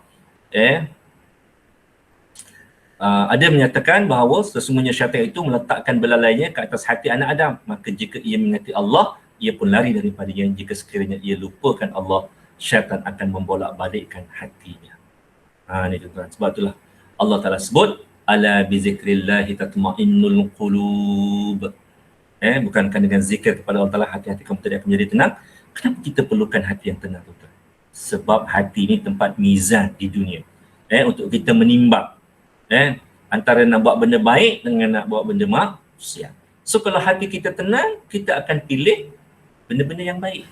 Ada menyatakan bahawa sesungguhnya syaitan itu meletakkan belalainya ke atas hati anak Adam. Maka jika ia mengingati Allah, ia pun lari daripadanya. Jika sekiranya ia lupakan Allah, syaitan akan membolak-balikkan hatinya. Ini tuan-tuan. Sebab itulah Allah Ta'ala sebut, ala bizikrillahi tatma'innul qulub. Bukankah dengan zikir kepada Allah Ta'ala hati-hati kamu tidak akan menjadi tenang? Kenapa kita perlukan hati yang tenang, tuan-tuan? Sebab hati ini tempat mizan di dunia. Untuk kita menimbang antara nak buat benda baik dengan nak buat benda maksiat. So kalau hati kita tenang, kita akan pilih benda-benda yang baik.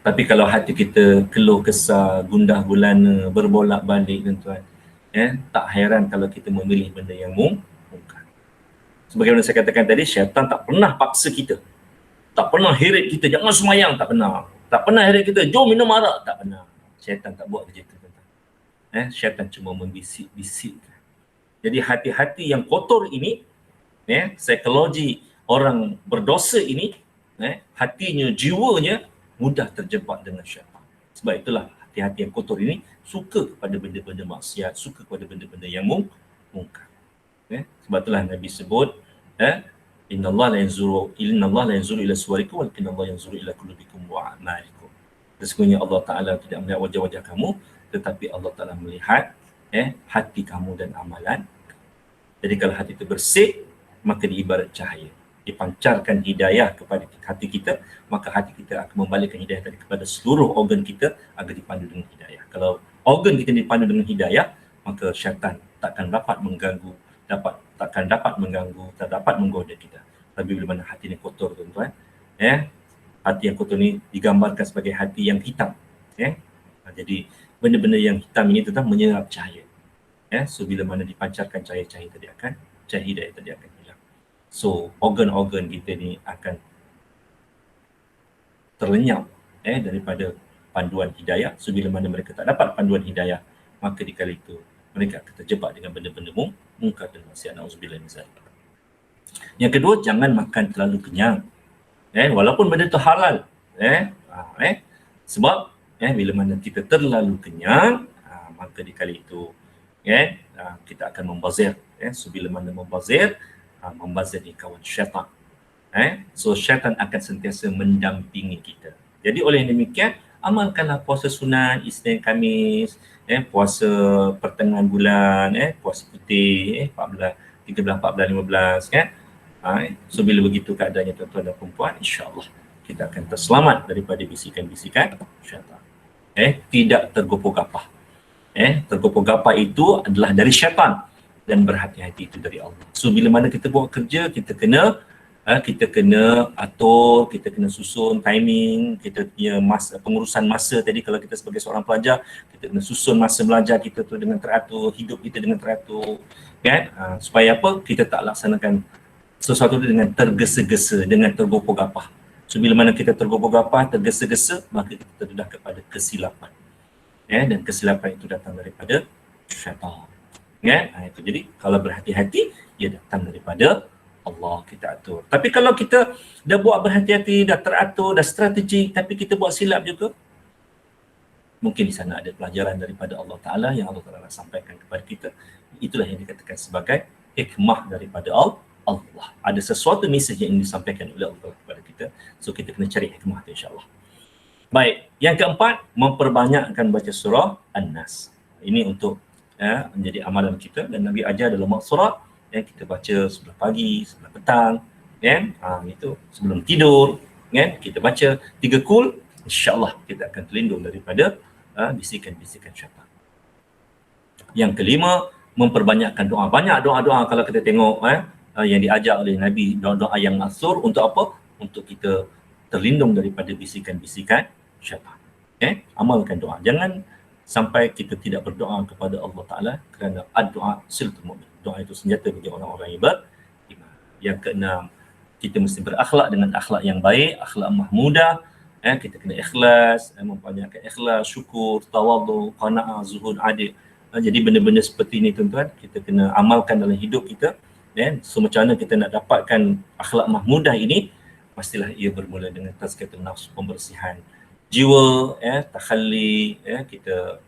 Tapi kalau hati kita keluh kesah, gundah gulana, berbolak-balik, tuan-tuan, tak heran kalau kita memilih benda yang mungkar. Sebagaimana saya katakan tadi, syaitan tak pernah paksa kita. Tak pernah heret kita jangan semayang, tak pernah. Tak pernah heret kita jom minum arak, tak pernah. Syaitan tak buat kerja itu. Syaitan cuma membisik-bisikkan. Jadi hati-hati yang kotor ini, psikologi orang berdosa ini, hatinya, jiwanya mudah terjebak dengan syaitan. Sebab itulah hati-hati yang kotor ini suka kepada benda-benda maksiat, suka kepada benda-benda yang mungkar. Sebab itulah Nabi sebut, innallaha la yanzuru ila suwarikum walakin Allah yanzuru ila qulubikum wa a'malikum. Sesungguhnya Allah Ta'ala tidak melihat wajah-wajah kamu, tetapi Allah Ta'ala melihat hati kamu dan amalan. Jadi kalau hati itu bersih, maka diibarat cahaya. Dipancarkan hidayah kepada hati kita, maka hati kita akan membalikkan hidayah tadi kepada seluruh organ kita agar dipandu dengan hidayah. Kalau organ kita dipandu dengan hidayah, maka syaitan takkan dapat mengganggu, takkan dapat mengganggu, tak dapat menggoda kita. Tapi bila mana hati ini kotor, tuan-tuan, hati yang kotor ini digambarkan sebagai hati yang hitam. Jadi benda-benda yang hitam ini tetap menyerap cahaya. So bila mana dipancarkan cahaya-cahaya tadi akan, cahaya hidayah tadi akan hilang. So organ-organ kita ni akan terlenyap daripada panduan hidayah. So bila mana mereka tak dapat panduan hidayah, maka di kala itu mereka akan terjebak dengan benda-benda mungkar dan maksiat. Nauzubillah min zalik. Yang kedua, jangan makan terlalu kenyang. Walaupun benda itu halal. Sebab bila mana kita terlalu kenyang, maka di kala itu kita akan membazir. So bila mana membazir ni kawan syaitan. So syaitan akan sentiasa mendampingi kita. Jadi oleh demikian, amalkanlah puasa sunat Isnin Khamis, puasa pertengahan bulan, puasa putih, 14, 13, 14, 15 kan. So bila begitu keadaannya tuan-tuan dan perempuan, insya-Allah kita akan terselamat daripada bisikan-bisikan syaitan. Tidak tergopoh-gapah. Tergopoh-gapah itu adalah dari syaitan dan berhati-hati itu dari Allah. So bila mana kita buat kerja, kita kena atur, kita kena susun timing, kita punya pengurusan masa tadi. Kalau kita sebagai seorang pelajar, kita kena susun masa belajar kita tu dengan teratur, hidup kita dengan teratur, kan? Supaya apa? Kita tak laksanakan sesuatu dengan tergesa-gesa, dengan tergopoh-gapah. So bila mana kita tergopoh-gapah, tergesa-gesa, maka kita terdedah kepada kesilapan. Dan kesilapan itu datang daripada syaitan. Itu. Jadi kalau berhati-hati, ia datang daripada Allah, kita atur. Tapi kalau kita dah buat berhati-hati, dah teratur, dah strategi, tapi kita buat silap juga, mungkin di sana ada pelajaran daripada Allah Ta'ala yang Allah Ta'ala sampaikan kepada kita. Itulah yang dikatakan sebagai hikmah daripada Allah. Ada sesuatu mesej yang disampaikan oleh Allah kepada kita. So kita kena cari hikmah tu, insya-Allah. Baik, yang keempat, memperbanyakkan baca surah An-Nas. Ini untuk menjadi amalan kita, dan Nabi ajar dalam surat yang kita baca sebelah pagi, sebelah petang, itu sebelum tidur, kita baca 3 kul, insya-Allah kita akan terlindung daripada bisikan-bisikan syaitan. Yang kelima, memperbanyakkan doa. Banyak doa-doa kalau kita tengok yang diajar oleh Nabi, doa-doa yang masyhur untuk apa? Untuk kita terlindung daripada bisikan-bisikan syaitan. Amalkan doa. Jangan sampai kita tidak berdoa kepada Allah Ta'ala, kerana ad-doa siltul mu'min. Doa itu senjata bagi orang-orang yang beriman. Yang keenam, kita mesti berakhlak dengan akhlak yang baik, akhlak mahmudah. Kita kena ikhlas, memperbanyakkan ikhlas, syukur, tawadhu, qanaah, zuhud, adil. Jadi benda-benda seperti ini tuan-tuan, kita kena amalkan dalam hidup kita. So macam mana kita nak dapatkan akhlak mahmudah ini? Pastilah ia bermula dengan tazkiyatun nafs, pembersihan jiwa, takhalli, kita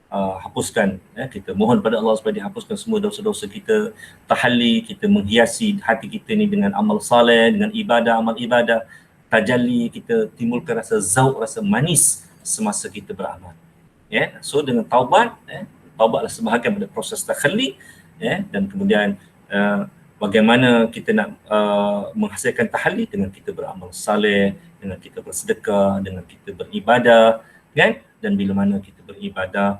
hapuskan, kita mohon pada Allah supaya dihapuskan semua dosa-dosa kita, tahalli, kita menghiasi hati kita ni dengan amal saleh, dengan ibadah, amal ibadah, tajalli, kita timbulkan rasa zauq, rasa manis semasa kita beramal. So dengan taubat, taubatlah sebahagian pada proses takhalli, dan kemudian bagaimana kita nak menghasilkan tahalli dengan kita beramal saleh, dengan kita bersedekah, dengan kita beribadah, kan? Dan bila mana kita beribadah,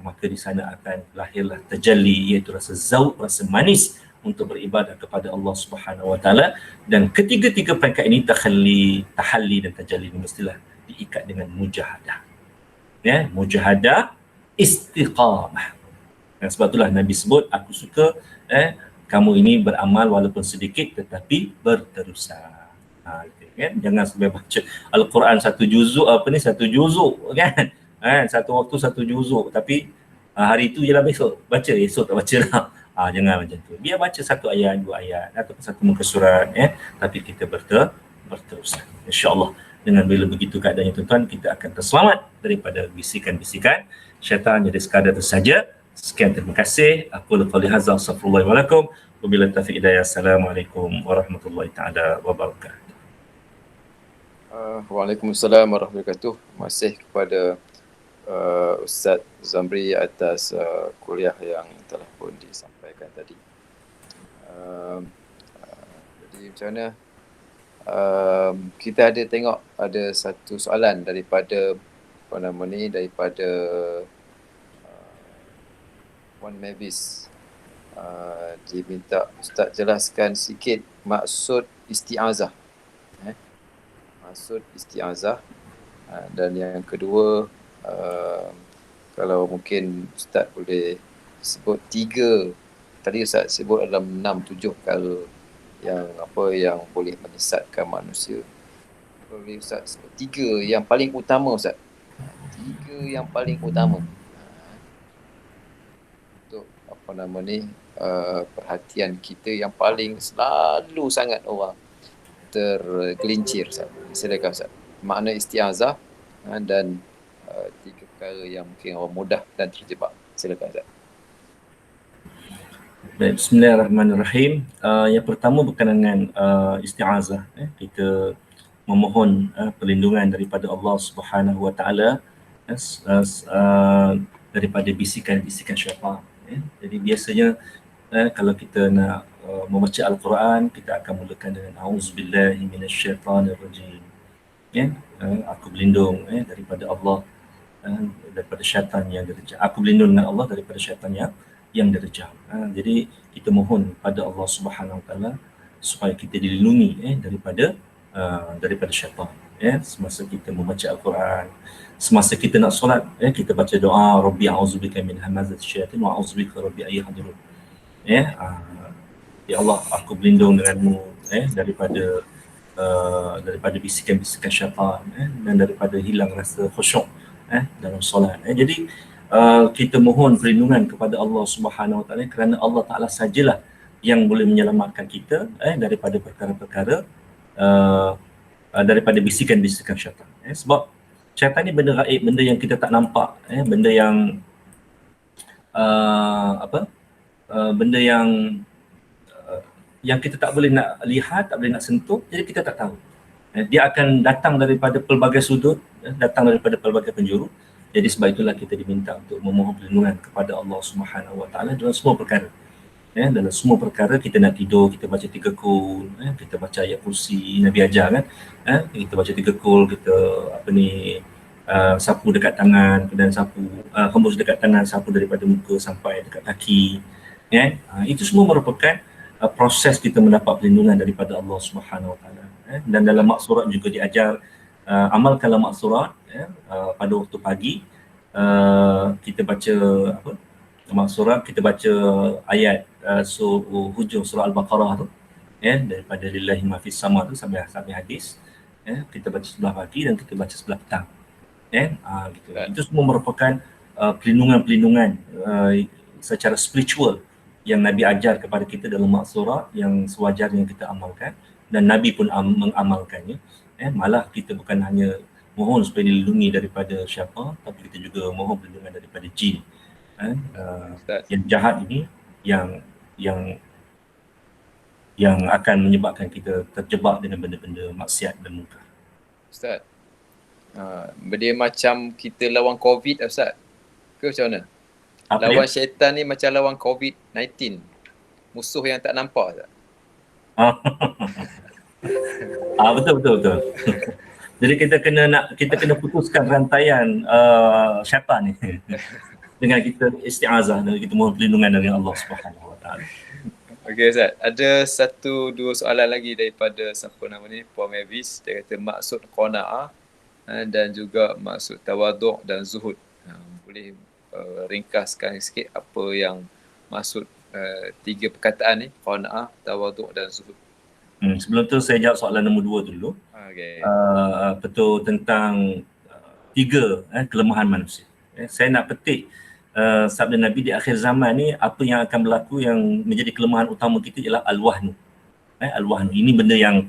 maka di sana akan lahirlah tajalli, iaitu rasa zauq, rasa manis untuk beribadah kepada Allah Subhanahu Wa Taala. Dan ketiga-tiga peringkat ini, tahalli dan tajalli ini mestilah diikat dengan mujahadah. Mujahadah, istiqamah. Dan sebab itulah Nabi sebut, aku suka kamu ini beramal walaupun sedikit tetapi berterusan. Itu. kan. Jangan sampai baca Al-Quran satu juzuk kan. Satu waktu satu juzuk, tapi hari itu je lah, besok baca, esok tak baca lah. Jangan macam tu. Biar baca satu ayat, dua ayat atau satu muka surat, tapi kita berterusan. InsyaAllah dengan bila begitu keadaannya tuan-tuan, kita akan terselamat daripada bisikan-bisikan syaitan. Jadi sekadar itu saja. Sekian, terima kasih. Aku qouli hadza, astaghfirullah wa lakum. Wabillahi taufiq hidayah. Assalamualaikum warahmatullahi taala wabarakatuh. Waalaikumsalam warahmatullahi wabarakatuh. Terima kasih kepada Ustaz Zamri atas kuliah yang telah pun disampaikan tadi. Jadi macam mana? Kita ada tengok ada satu soalan daripada daripada Wan Mavis. Dia minta Ustaz jelaskan sikit maksud isti'azah. Maksud isti'azah. Dan yang kedua, kalau mungkin Ustaz boleh sebut 3, tadi Ustaz sebut dalam 6-7 perkara yang boleh menyesatkan manusia. Boleh Ustaz sebut 3 yang paling utama, Ustaz. 3 yang paling utama untuk perhatian kita yang paling selalu sangat orang tergelincir, Ustaz. Silakan Ustaz. Makna isti'azah dan 3 perkara yang mungkin orang mudah dan terjebak. Silakan Ustaz. Baik, bismillahirrahmanirrahim. Yang pertama berkenaan dengan isti'azah. Kita memohon perlindungan daripada Allah Subhanahu Wa Taala daripada bisikan-bisikan syaitan. Jadi biasanya kalau kita nak membaca Al-Quran, kita akan mulakan dengan auzubillahi minasyaitanirrajim. Aku berlindung daripada Allah, daripada syaitan yang derajat. Aku berlindung dengan Allah daripada syaitan yang derajat. Jadi kita mohon pada Allah Subhanahu Wa Taala supaya kita dilindungi daripada syaitan. Semasa kita membaca Al-Quran, semasa kita nak solat, kita baca doa Rabbi a'udzubika min hamazati syaitan wa a'udzubika Rabbi ayyuhdurun. Ya Allah, aku berlindung denganmu daripada bisikan-bisikan syaitan dan daripada hilang rasa khusyuk dalam solat. Jadi kita mohon perlindungan kepada Allah Subhanahu Wa Taala kerana Allah Taala sajalah yang boleh menyelamatkan kita daripada perkara-perkara daripada bisikan-bisikan syaitan. Sebab syaitan ni benda gaib, benda yang kita tak nampak, benda yang benda yang kita tak boleh nak lihat, tak boleh nak sentuh, jadi kita tak tahu. Dia akan datang daripada pelbagai sudut, datang daripada pelbagai penjuru. Jadi sebab itulah kita diminta untuk memohon perlindungan kepada Allah Subhanahu Wa Taala dalam semua perkara. Dalam semua perkara, kita nak tidur, kita baca 3 qul, kita baca ayat kursi, Nabi ajar kan. Kita baca 3 qul, kita sapu dekat tangan, kemudian sapu hembus dekat tangan, sapu daripada muka sampai dekat kaki. Itu semua merupakan proses kita mendapat perlindungan daripada Allah Subhanahu Wa Taala. Dan dalam maksurat juga diajar amalkanlah maksurat pada waktu pagi. Kita baca maksurat, kita baca ayat hujung surah Al-Baqarah tu, daripada lillahi ma fis sama tu sampai hadis. Kita baca sebelah pagi dan kita baca sebelah petang. Gitu. Itu semua merupakan perlindungan-perlindungan secara spiritual yang Nabi ajar kepada kita dalam maksurat yang sewajarnya kita amalkan, dan Nabi pun mengamalkannya. Malah kita bukan hanya mohon supaya dilindungi daripada syaitan, tapi kita juga mohon perlindungan daripada jin yang jahat ini, yang akan menyebabkan kita terjebak dengan benda-benda maksiat dan munkar. Ustaz, dia macam kita lawan COVID, Ustaz, ke macam mana? Lawan syaitan ni macam lawan COVID-19, musuh yang tak nampak, Ustaz. Betul. Jadi kita kena putuskan rantaian syaitan ni dengan kita isti'azah dan kita mohon perlindungan dari Allah Subhanahu Wa Taala. Okey Ustaz, ada 1-2 soalan lagi daripada Puan Mavis. Dia kata maksud qanaah dan juga maksud tawaduk dan zuhud. Boleh ringkaskan sikit apa yang maksud 3 perkataan ni, qanaah, tawaduk dan zuhud? Sebelum tu saya jawab soalan nombor 2 dulu. Okay. Betul tentang tiga kelemahan manusia. Saya nak petik sabda Nabi di akhir zaman ni, apa yang akan berlaku yang menjadi kelemahan utama kita ialah al-wahnu. Al-wahnu ini benda yang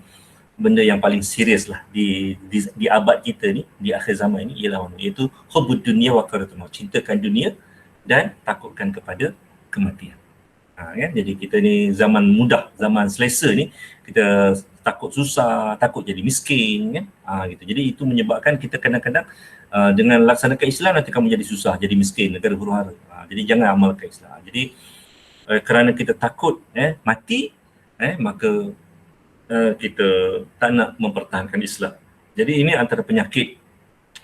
paling serius lah di abad kita ni, di akhir zaman ni, ialah iaitu hubbud dunya wa karatul maut, cintakan dunia dan takutkan kepada kematian. Kan? Jadi kita ni zaman mudah, zaman selesa ni, kita takut susah, takut jadi miskin, kan? Gitu. Jadi itu menyebabkan kita kadang-kadang dengan laksanakan Islam nanti kamu jadi susah, jadi miskin, negara huru-hara. Jadi jangan amalkan Islam. Jadi kerana kita takut mati, maka kita tak nak mempertahankan Islam. Jadi ini antara penyakit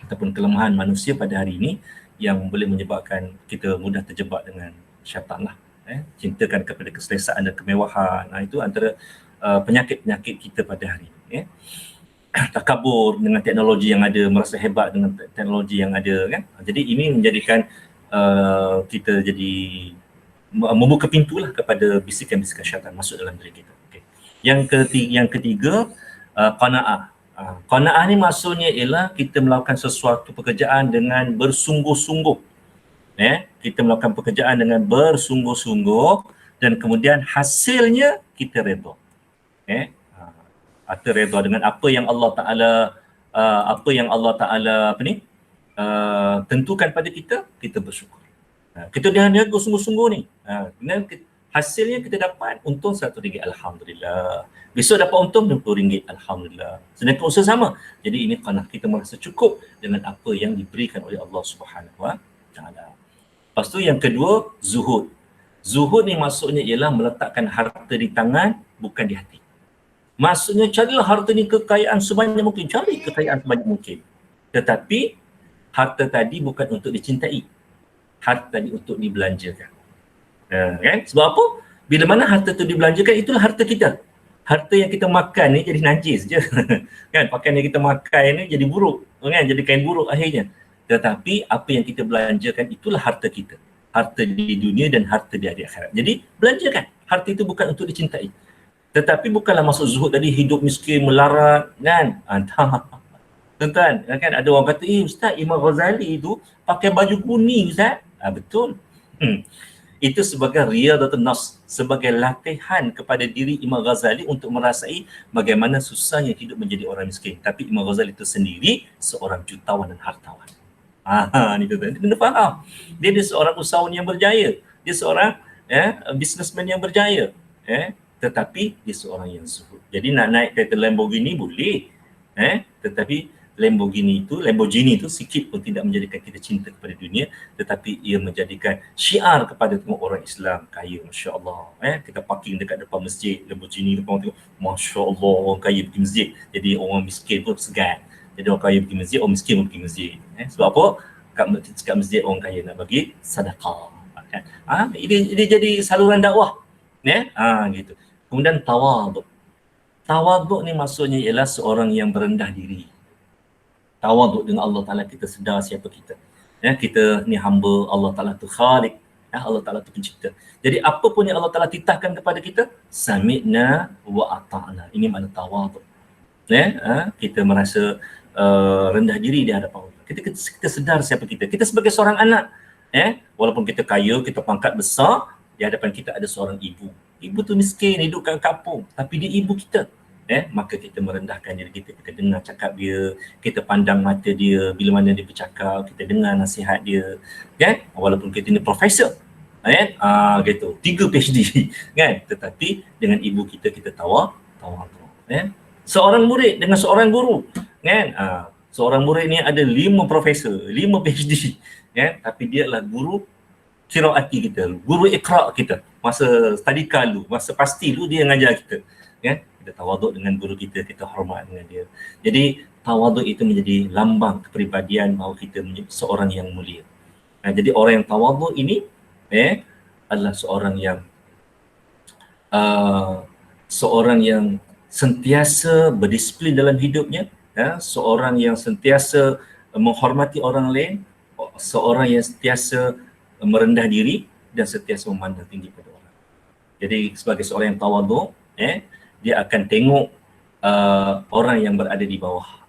ataupun kelemahan manusia pada hari ini yang boleh menyebabkan kita mudah terjebak dengan syaitan lah. Cintakan kepada keselesaan dan kemewahan. Itu antara penyakit-penyakit kita pada hari ini. Takabur dengan teknologi yang ada, merasa hebat dengan teknologi yang ada, kan. Jadi ini menjadikan kita jadi membuka pintulah kepada bisikan-bisikan syaitan masuk dalam diri kita. Okay. Yang ketiga, qanaah. Qanaah ni maksudnya ialah kita melakukan sesuatu pekerjaan dengan bersungguh-sungguh. Kita melakukan pekerjaan dengan bersungguh-sungguh dan kemudian hasilnya kita redha. Kita redha dengan apa yang Allah Taala tentukan pada kita, kita bersyukur. Kita dah niaga sungguh-sungguh ni. Hasilnya kita dapat untung RM1, alhamdulillah. Besok dapat untung RM20, alhamdulillah. Sedangkan usaha sama. Jadi ini kerana kita merasa cukup dengan apa yang diberikan oleh Allah Subhanahu Wa Taala. Lepas tu yang kedua, zuhud. Zuhud ni maksudnya ialah meletakkan harta di tangan, bukan di hati. Maksudnya carilah harta ni, kekayaan sebanyak mungkin, cari kekayaan sebanyak mungkin. Tetapi harta tadi bukan untuk dicintai. Harta tadi untuk dibelanjakan. Kan? Sebab apa? Bila mana harta tu dibelanjakan, itulah harta kita. Harta yang kita makan ni jadi najis je. Kan? Pakaian yang kita makan ni jadi buruk. Kan? Jadi kain buruk akhirnya. Tetapi apa yang kita belanjakan itulah harta kita. Harta di dunia dan harta di akhirat. Jadi belanjakan. Harta itu bukan untuk dicintai. Tetapi bukanlah masuk zuhud tadi hidup miskin, melarat, kan? Tuan-tuan, kan ada orang kata, Ustaz, Imam Ghazali itu pakai baju kuning, Ustaz. Betul. Itu sebagai riyadatul nafs, sebagai latihan kepada diri Imam Ghazali untuk merasai bagaimana susahnya hidup menjadi orang miskin. Tapi Imam Ghazali itu sendiri seorang jutawan dan hartawan. Ni tuan-tuan, kena faham. Dia seorang usahawan yang berjaya. Dia seorang businessman yang berjaya. Tetapi dia seorang yang zuhud. Jadi nak naik kereta Lamborghini boleh. Tetapi Lamborghini itu sikit pun tidak menjadikan kita cinta kepada dunia, tetapi ia menjadikan syiar kepada semua orang Islam kaya, masya-Allah. Kita parking dekat depan masjid Lamborghini depan, tengok masya-Allah orang kaya pergi masjid. Jadi orang miskin pun segan. Jadi orang kaya pergi masjid, orang miskin pun pergi masjid. Sebab apa? Kat masjid orang kaya nak bagi sedekah. Ini jadi saluran dakwah. Gitu. Kemudian tawaduk. Tawaduk ni maksudnya ialah seorang yang berendah diri. Tawaduk dengan Allah Ta'ala, kita sedar siapa kita. Kita ni hamba, Allah Ta'ala tu khaliq. Allah Ta'ala tu pencipta. Jadi apa pun yang Allah Ta'ala titahkan kepada kita, sami'na wa ata'na. Ini makna tawaduk. Kita merasa rendah diri di hadapan Allah. Kita sedar siapa kita. Kita sebagai seorang anak. Walaupun kita kaya, kita pangkat besar, di hadapan kita ada seorang ibu. Ibu tu miskin, hidup kat kampung. Tapi dia ibu kita. Maka kita merendahkan diri kita. Kita dengar cakap dia. Kita pandang mata dia. Bila mana dia bercakap, kita dengar nasihat dia. Kan? Walaupun kita ni profesor. Gitu. 3 PhD. Kan? Tetapi dengan ibu kita, kita tawaduk. Seorang murid dengan seorang guru. Kan? Seorang murid ni ada 5 profesor, 5 PhD. Tapi dia adalah guru qiraati kita, guru iqra kita. Masa tadika dulu, masa pasti dulu dia mengajar kita. Kita tawaduk dengan guru kita, kita hormat dengan dia. Jadi tawaduk itu menjadi lambang kepribadian bahawa kita menjadi seorang yang mulia. Jadi orang yang tawaduk ini adalah seorang yang sentiasa berdisiplin dalam hidupnya, seorang yang sentiasa menghormati orang lain, seorang yang sentiasa merendah diri dan sentiasa memandang tinggi pada orang. Jadi sebagai seorang yang tawaduk, dia akan tengok orang yang berada di bawah.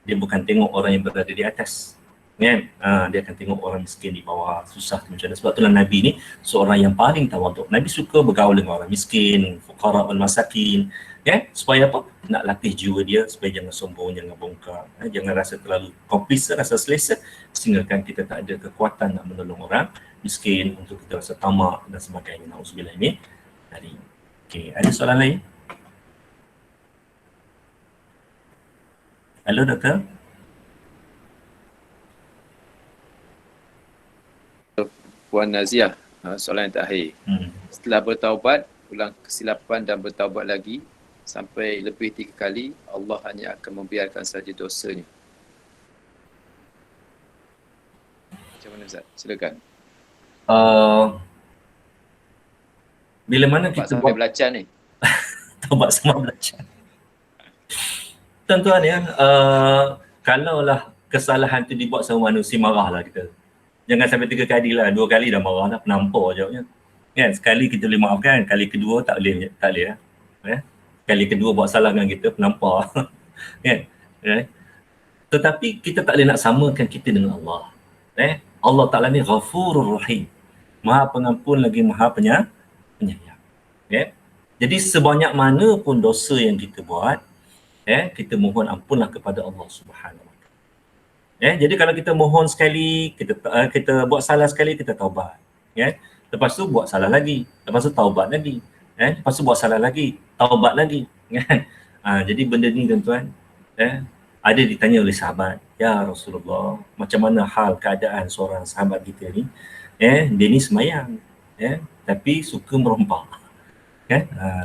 Dia bukan tengok orang yang berada di atas, kan? Dia akan tengok orang miskin di bawah, susah macam mana. Sebab itulah Nabi ni seorang yang paling tawaduk. Nabi suka bergaul dengan orang miskin, fuqara wal masakin, kan? Supaya apa? Nak latih jiwa dia supaya jangan sombong, jangan bongkar, jangan rasa terlalu kompleks, rasa selesa sehingga kan kita tak ada kekuatan nak menolong orang miskin, untuk kita rasa tamak dan sebagainya. Nauzubillah ini tadi. Okey, ada soalan lain? Halo doktor. Puan Naziah, soalan yang terakhir. Setelah bertaubat, ulang kesilapan dan bertaubat lagi sampai lebih 3 kali, Allah hanya akan membiarkan saja dosanya. Macam mana Ustaz? Silakan. Bila mana kita sampai belacan ni? taubat sama belacan. Tuan-tuan ya, kalaulah kesalahan tu dibuat sama manusia, marahlah kita. Jangan sampai 3 kali lah, 2 kali dah marah dah, penampar jawabnya. Kan, sekali kita boleh maafkan, kali kedua tak boleh lah. Kali kedua buat salah dengan kita, penampar. Kan? Tetapi kita tak boleh nak samakan kita dengan Allah. Allah Ta'ala ni Ghafurur Rahim. Maha pengampun lagi maha penyayang. Jadi sebanyak mana pun dosa yang kita buat, kita mohon ampunlah kepada Allah Subhanahu Wa Taala. Jadi kalau kita mohon sekali, kita buat salah sekali, kita taubat. Lepas tu buat salah lagi, lepas tu taubat lagi. Lepas tu buat salah lagi, taubat lagi. Jadi benda ni tuan-tuan, ada ditanya oleh sahabat, ya Rasulullah, macam mana hal keadaan seorang sahabat kita ni? Dia ni semayang, tapi suka merompak.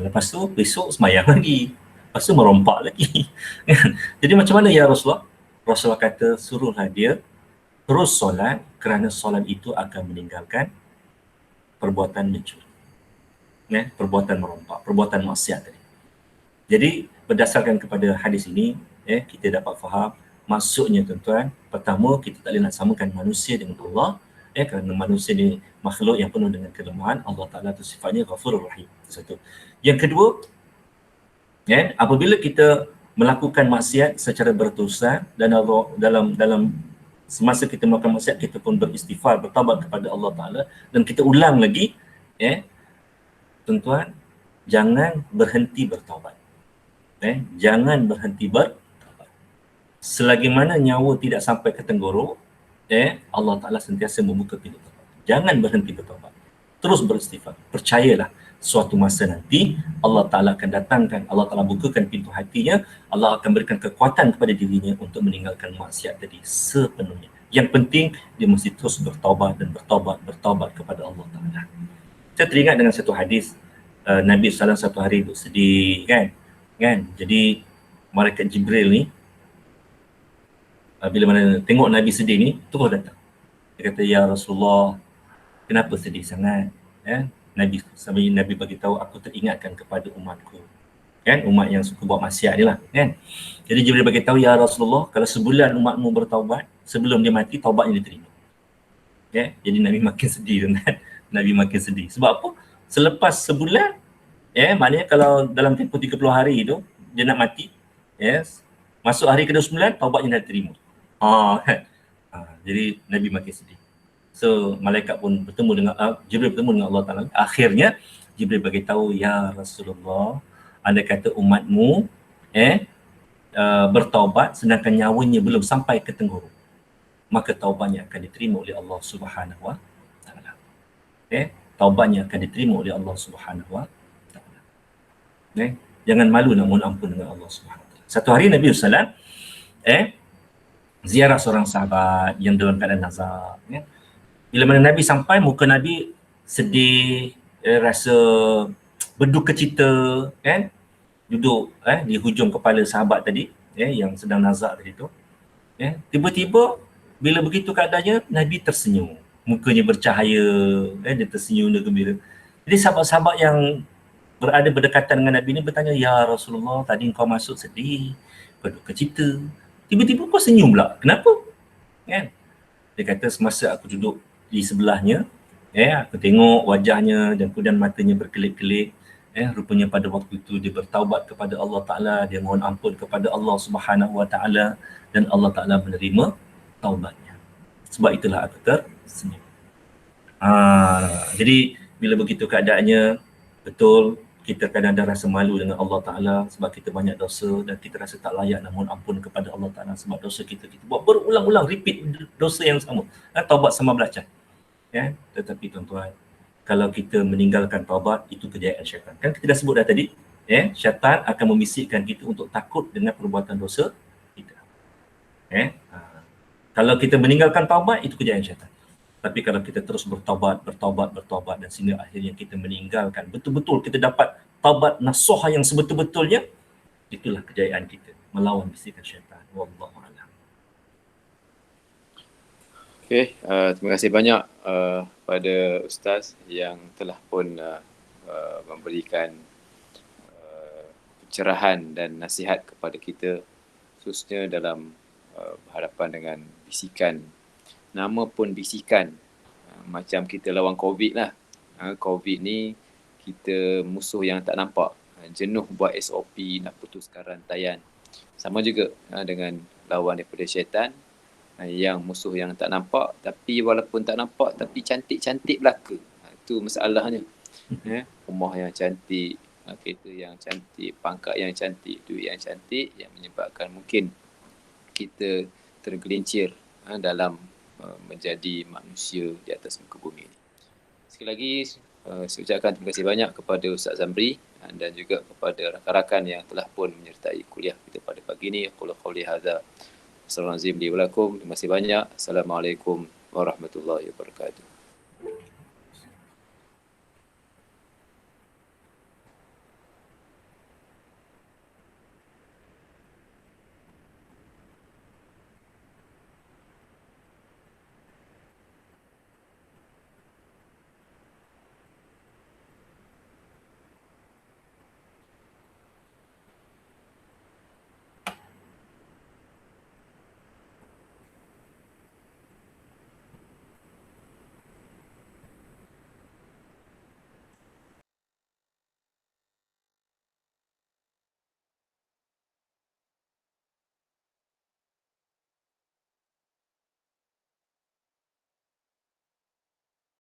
Lepas tu besok semayang lagi, lepas tu merompak lagi. Jadi macam mana ya Rasulullah? Rasulullah kata suruhlah dia terus solat, kerana solat itu akan meninggalkan perbuatan mencuri, perbuatan merompak, perbuatan maksiat tadi. Jadi berdasarkan kepada hadis ini, kita dapat faham maksudnya tuan-tuan. Pertama, kita tak boleh nak samakan manusia dengan Allah, kerana manusia ni makhluk yang penuh dengan kelemahan. Allah Ta'ala tu sifatnya Ghafurur Rahim. Satu. Yang kedua, apabila kita melakukan maksiat secara berterusan dan dalam semasa kita melakukan maksiat, kita pun beristighfar, bertaubat kepada Allah Ta'ala, dan kita ulang lagi, tuan-tuan, jangan berhenti bertaubat. Jangan berhenti bertaubat. Selagi mana nyawa tidak sampai ke tenggorok, Allah Ta'ala sentiasa membuka pintu taubat. Jangan berhenti bertaubat. Terus beristighfar. Percayalah, suatu masa nanti Allah Ta'ala akan datangkan, Allah Ta'ala bukakan pintu hatinya, Allah akan berikan kekuatan kepada dirinya untuk meninggalkan maksiat tadi sepenuhnya. Yang penting, dia mesti terus bertaubat dan bertaubat kepada Allah Ta'ala. Saya teringat dengan satu hadis, Nabi SAW satu hari duduk sedih, kan? Jadi, malaikat Jibril ni, bila mana tengok Nabi sedih ni, terus datang. Dia kata, ya Rasulullah, kenapa sedih sangat? Nabi bagi tahu, aku teringatkan kepada umatku, umat yang suka buat maksiat ni lah, Jadi Jibril bagi tahu, ya Rasulullah, kalau sebulan umatmu bertaubat, sebelum dia mati taubatnya diterima. Jadi Nabi makin sedih, Nabi makin sedih. Sebab apa? Selepas sebulan, maknanya kalau dalam tempoh 30 hari tu dia nak mati, masuk hari ke-29 taubatnya dah diterima. Jadi Nabi makin sedih. So malaikat pun bertemu dengan Jibril bertemu dengan Allah Ta'ala. Akhirnya Jibril bagi tahu, ya Rasulullah, anda kata umatmu bertaubat sedangkan nyawanya belum sampai ke tenggorok, maka taubatnya akan diterima oleh Allah Subhanahu Wa Ta'ala. Taubatnya akan diterima oleh Allah Subhanahu Wa Ta'ala. Jangan malu nak mohon ampun dengan Allah Subhanahu Wa Ta'ala. Satu hari Nabi SAW ziarah seorang sahabat yang dalam keadaan nazar. Bila mana Nabi sampai, muka Nabi sedih, rasa berduka cita, duduk di hujung kepala sahabat tadi, yang sedang nazar tadi tu. Tiba-tiba bila begitu keadaannya, Nabi tersenyum, mukanya bercahaya, dia tersenyum, dia gembira. Jadi sahabat-sahabat yang berada berdekatan dengan Nabi ni bertanya, ya Rasulullah, tadi kau masuk sedih, berduka cita, tiba-tiba kau senyum pula, kenapa? Dia kata, semasa aku duduk di sebelahnya, aku tengok wajahnya dan kemudian matanya berkelip-kelip, Rupanya pada waktu itu dia bertaubat kepada Allah Ta'ala, dia mohon ampun kepada Allah Subhanahu Wa Ta'ala, dan Allah Ta'ala menerima taubatnya. Sebab itulah aku tersenyum. Jadi bila begitu keadaannya, betul kita kadang ada rasa malu dengan Allah Ta'ala sebab kita banyak dosa dan kita rasa tak layak nak mohon ampun kepada Allah Ta'ala sebab dosa kita buat berulang-ulang, repeat dosa yang sama. Taubat sama belacan. Tetapi tuan-tuan, kalau kita meninggalkan taubat, itu kejayaan syaitan. Kan kita dah sebut dah tadi, syaitan akan membisikkan kita untuk takut dengan perbuatan dosa kita. Kalau kita meninggalkan taubat, itu kejayaan syaitan. Tapi kalau kita terus bertaubat dan sehingga akhirnya kita meninggalkan, betul-betul kita dapat taubat nasuha yang sebetul-betulnya, itulah kejayaan kita melawan bisikan syaitan. Wallahu a'lam. Okey, terima kasih banyak pada Ustaz yang telah pun memberikan pencerahan dan nasihat kepada kita, khususnya dalam berhadapan dengan bisikan. Nama pun bisikan, macam kita lawan COVID lah. COVID ni kita musuh yang tak nampak, jenuh buat SOP nak putuskan rantaian. Sama juga dengan lawan daripada syaitan, yang musuh yang tak nampak, tapi walaupun tak nampak tapi cantik-cantik belaka. Itu masalahnya. Rumah yang cantik, kereta yang cantik, pangkat yang cantik, duit yang cantik, yang menyebabkan mungkin kita tergelincir dalam menjadi manusia di atas muka bumi ini. Sekali lagi saya ucapkan terima kasih banyak kepada Ustaz Zamri dan juga kepada rakan-rakan yang telah pun menyertai kuliah kita pada pagi ini. Qul qawli hadza. Assalamualaikum warahmatullahi wabarakatuh. Assalamualaikum warahmatullahi wabarakatuh.